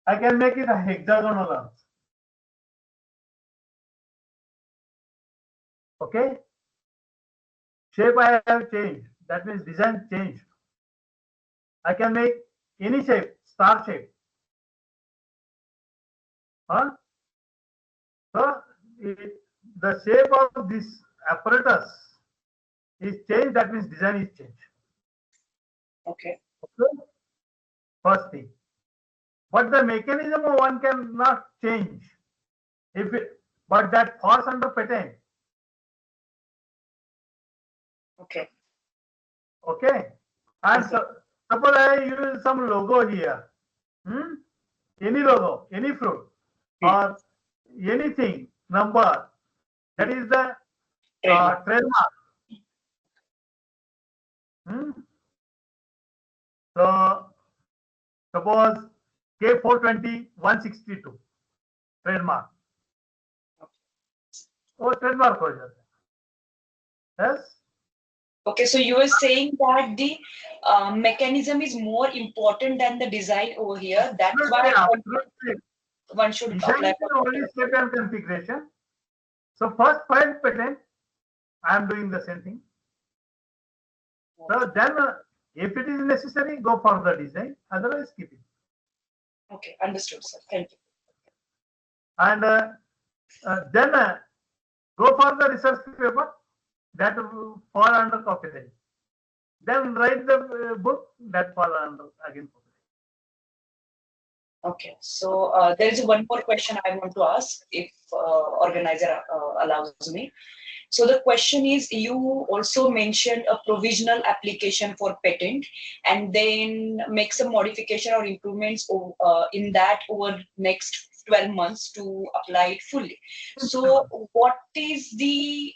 I can make it a hexagonal also. Okay. Shape I have changed. That means design changed. I can make any shape, star shape. So the shape of this apparatus is changed. That means design is changed. Okay. First thing. But the mechanism one cannot change. But that falls under patent. Okay. Okay. And suppose I use some logo here. Any logo, any fruit, or anything, number. That is the trademark. So suppose K420 162 trademark. Oh, trademark हो जाता है. Yes. Okay, so you were saying that the mechanism is more important than the design over here. That's why one should apply for only shape and configuration. So first file patent I am doing the same thing. So then, if it is necessary, go for the design. Otherwise, keep it. Okay, understood, sir. Thank you. And then go for the research paper that will fall under copyright. Then write the book that fall under again copyright. Okay, so there is one more question I want to ask, if organizer allows me. So the question is, you also mentioned a provisional application for patent and then make some modification or improvements in that over next 12 months to apply it fully. So what is the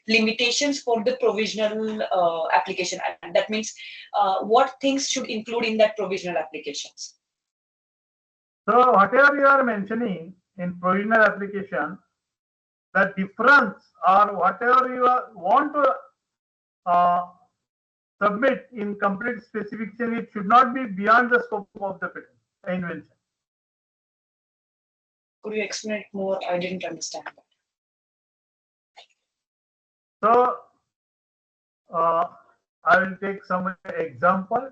limitations for the provisional application? And that means what things should include in that provisional applications? So whatever you are mentioning in provisional application, the difference or whatever you want to submit in complete specification, it should not be beyond the scope of the patent invention. Could you explain it more? I didn't understand that. So I will take some example.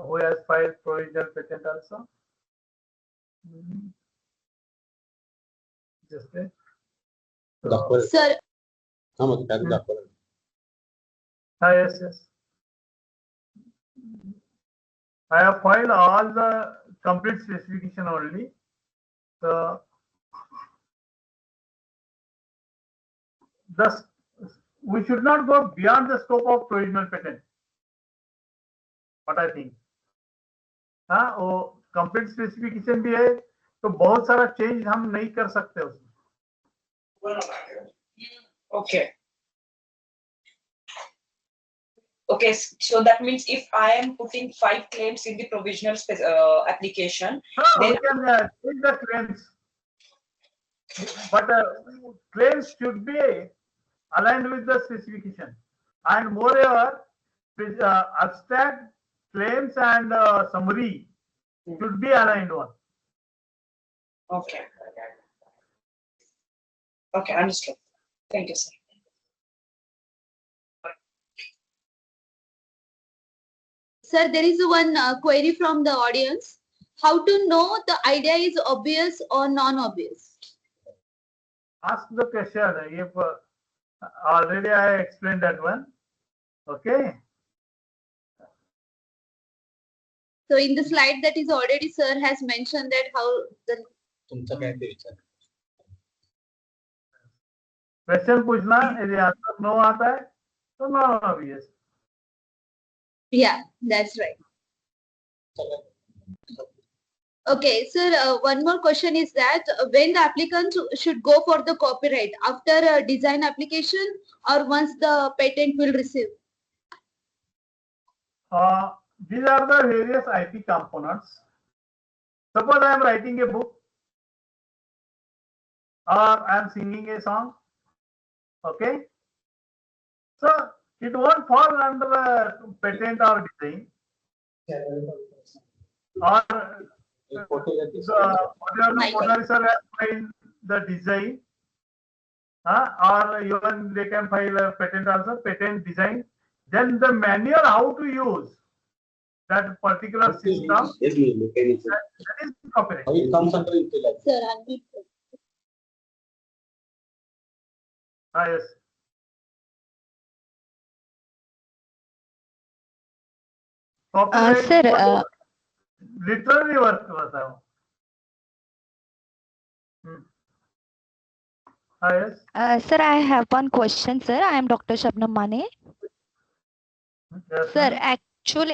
Who has filed provisional patent also? Just a Sir, yes, yes. I have filed all the complete specification only. So thus we should not go beyond the scope of provisional patent. What I think. हाँ वो complete specification भी है तो बहुत सारा change हम नहीं कर सकते उसमें. Okay. Okay, so that means if I am putting 5 claims in the provisional application, We then can take the claims, but claims should be aligned with the specification, and moreover, abstract claims and summary should be aligned one. okay. Okay, understood. Thank you, sir. sir, there is one query from the audience. How to know the idea is obvious or non-obvious? Ask the question. If already I explained that one. Okay. So in the slide that is already sir has mentioned that how the question पूछना यदि answer no आता है तो non obvious. yeah, that's right. Okay, sir, one more question is that when the applicant should go for the copyright after a design application or once the patent will receive? These are the various IP components. Suppose I am writing a book or I am singing a song. Okay. So it won't fall under the patent or design. Or whatever sir has filed the design, or even they can file a patent also, patent design. Then the manual how to use that particular system, that is copyright. It comes under intellect. Sir, unmute. Yes. Copyright Sir, literally work होता है. Yes. sir, I have one question, sir. I am Dr. Shabnam Mane. Yes, Sir, ma'am.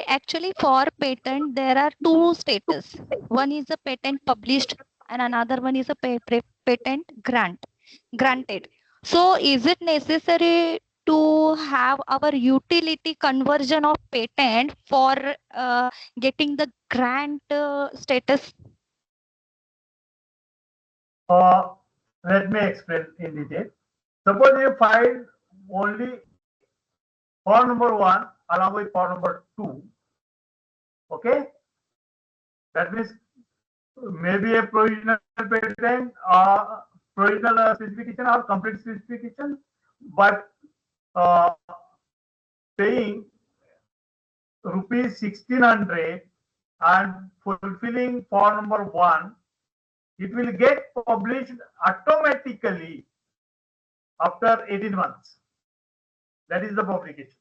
actually for patent, there are two status. One is a patent published and another one is a patent granted. So is it necessary to have our utility conversion of patent for getting the grant status? Let me explain in detail. Suppose you file only form number 1 along with form number 2. Okay. That means maybe a provisional patent or provisional specification or complete specification, but paying rupees 1600 and fulfilling for number 1, it will get published automatically after 18 months. That is the publication.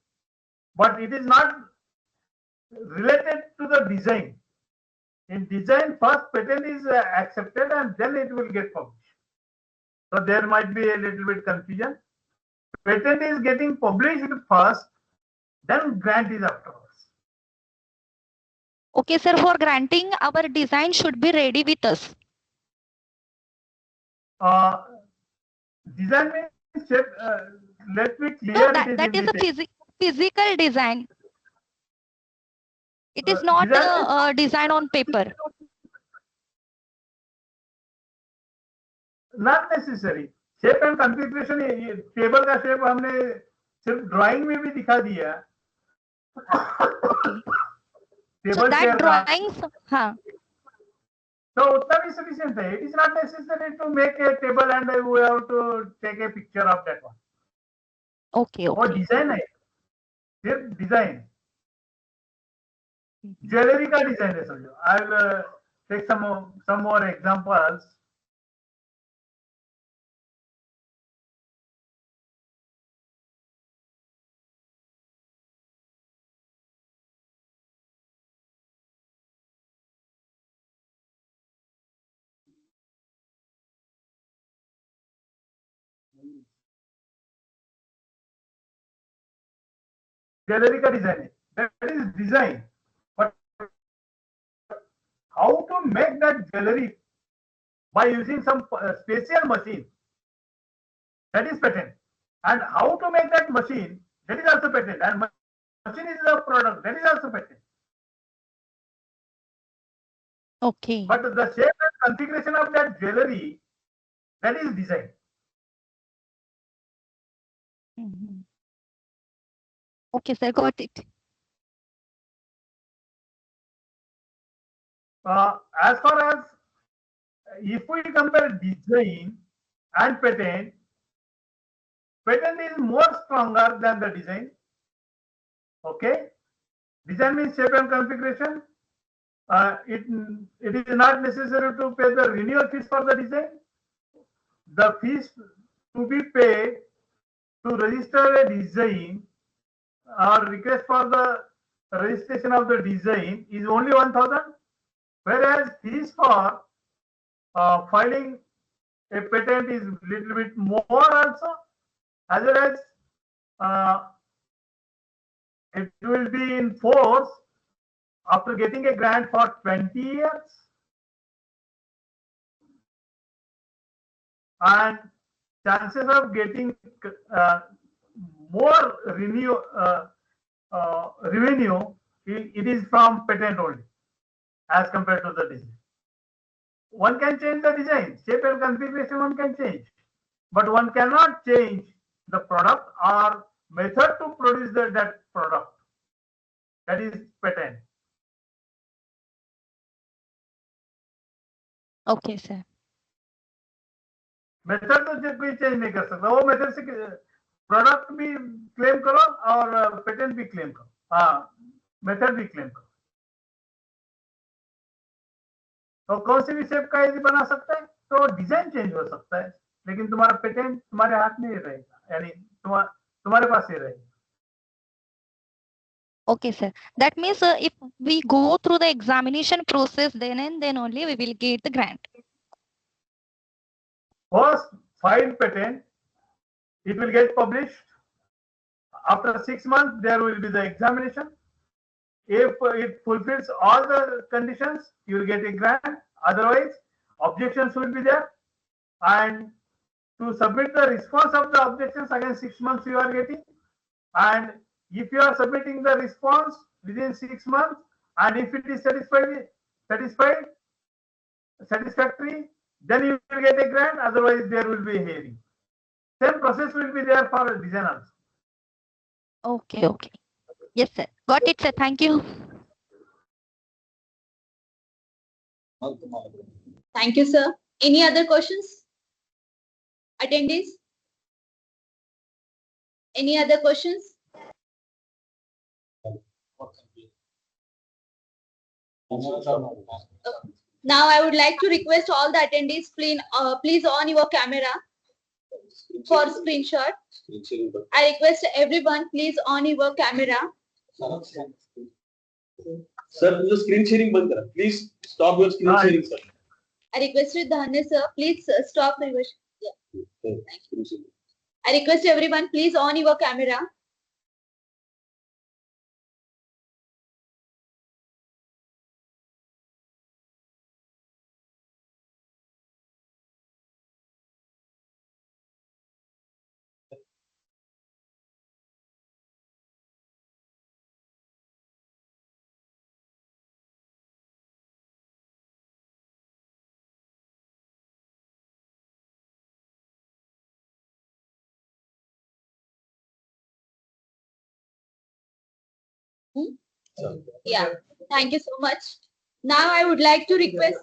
But it is not related to the design. In design, first patent is accepted and then it will get published. So there might be a little bit confusion. Patent is getting published first, then grant is afterwards. Okay, sir, for granting, our design should be ready with us. Design means, let me clear So it. that is a physical design. It is not a design on paper. Not necessary. Shape and configuration, table का shape हमने सिर्फ drawing में भी दिखा दिया. So that drawings, हाँ. So उतना भी sufficient है. It is not necessary to make a table and we have to take a picture of that one. Okay, वो okay. डिजाइन है, सिर्फ डिजाइन. ज्वेलरी का डिजाइन है समझो. I will take some more examples. Jewellery का design है. That is design. But how to make that jewelry by using some special machine, that is patent. And how to make that machine, that is also patent. And machine is the product, that is also patent. Okay. But the shape and configuration of that jewelry, that is design. Mhm. Okay, sir, got it. As far as if we compare design and patent, patent is more stronger than the design. Okay, design means shape and configuration. It is not necessary to pay the renewal fees for the design. The fees to be paid to register a design or request for the registration of the design is only 1000, whereas fees for filing a patent is little bit more also, as well as it will be in force after getting a grant for 20 years, and chances of getting more revenue, it is from patent only as compared to the design. One can change the design, shape and configuration one can change, but one cannot change the product or method to produce that product. That is patent. Okay, sir. Method तो कोई change नहीं कर सकता. वो method से product भी claim करो और पेटेंट भी क्लेम करो. हाँ, मेथड भी क्लेम करो. तो कौन सी भी शेप का यदि बना सकता है तो डिजाइन चेंज हो सकता है, लेकिन तुम्हारा पेटेंट तुम्हारे हाथ में ही रहेगा, यानी तुम्हारे पास ही रहेगा. Okay, sir. That means if we go through the examination process, then and then only we will get the grant. First filed patent, it will get published. After 6 months, there will be the examination. If it fulfills all the conditions, you will get a grant. Otherwise, objections will be there. And to submit the response of the objections, again 6 months you are getting. And if you are submitting the response within 6 months, and if it is satisfactory, then you will get a grant. Otherwise, there will be a hearing. Same process will be there for design also. Okay, okay. Yes, sir. Got it, sir. Thank you. Thank you, sir. Any other questions? Attendees? Any other questions? Now I would like to request all the attendees, please on your camera for screenshot. I request everyone, please on your camera. Sir, तुझं screen sharing बंद करा. Please stop your screen sharing, sir. I requested Dharane sir, please stop your. Yeah. I request everyone, please on your camera. Yeah, thank you so much. Now I would like to request.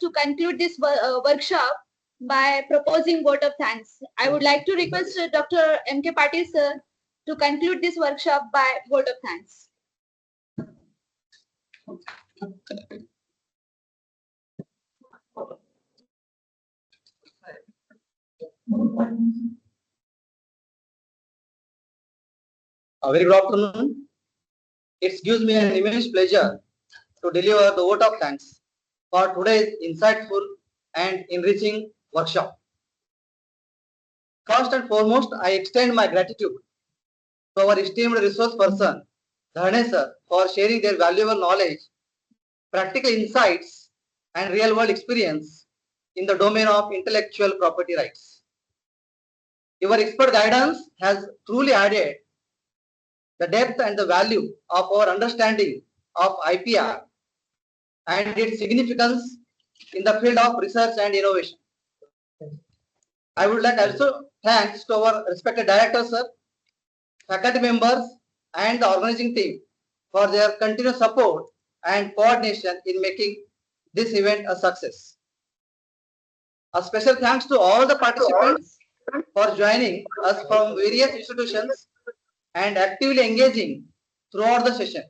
To conclude this workshop by proposing vote of thanks. I would like to request Dr. M.K. Patil sir to conclude this workshop by vote of thanks. A very good afternoon. It gives me an immense pleasure to deliver the vote of thanks for today's insightful and enriching workshop. First and foremost, I extend my gratitude to our esteemed resource person, Dharane sir, for sharing their valuable knowledge, practical insights, and real-world experience in the domain of intellectual property rights. Your expert guidance has truly added the depth and the value of our understanding of IPR and its significance in the field of research and innovation. I would like also thanks to our respected directors, sir, faculty members, and the organizing team for their continuous support and coordination in making this event a success. A special thanks to all the participants for joining us from various institutions and actively engaging throughout the session.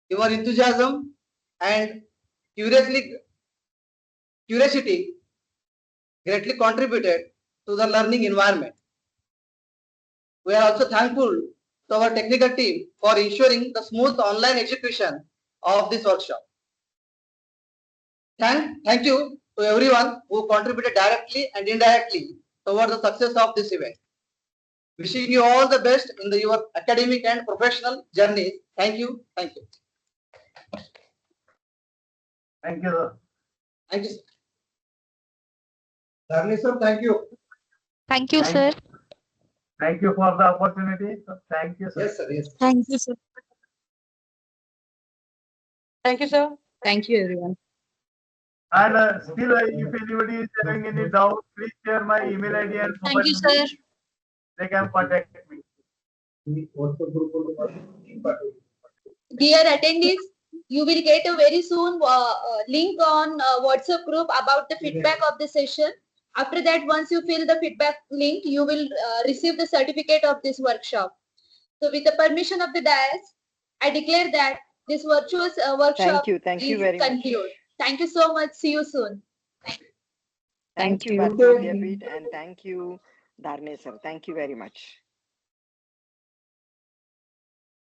Your enthusiasm and curiosity greatly contributed to the learning environment. We are also thankful to our technical team for ensuring the smooth online execution of this workshop. Thank you to everyone who contributed directly and indirectly towards the success of this event. Wishing you all the best in your academic and professional journeys. Thank you. Thank you. Thank you, sir. Thank you, sir. Dharane sir, thank you. Thank you, sir. Thank you for the opportunity. Thank you, sir. Yes, sir. Yes. Thank you, sir. Thank you, sir. Thank you, everyone. And still, if anybody is having any doubt, please share my email ID and Thank mobile you, number. sir. They can contact me. Dear attendees, you will get a very soon link on WhatsApp group about the feedback of the session. After that, once you fill the feedback link, you will receive the certificate of this workshop. So with the permission of the dais, I declare that this virtuous workshop Thank you is very much. concluded. Thank you so much. See you soon. Thank you, Bharti, Vidyapeeth, and thank you, Dharane sir. Thank you very much.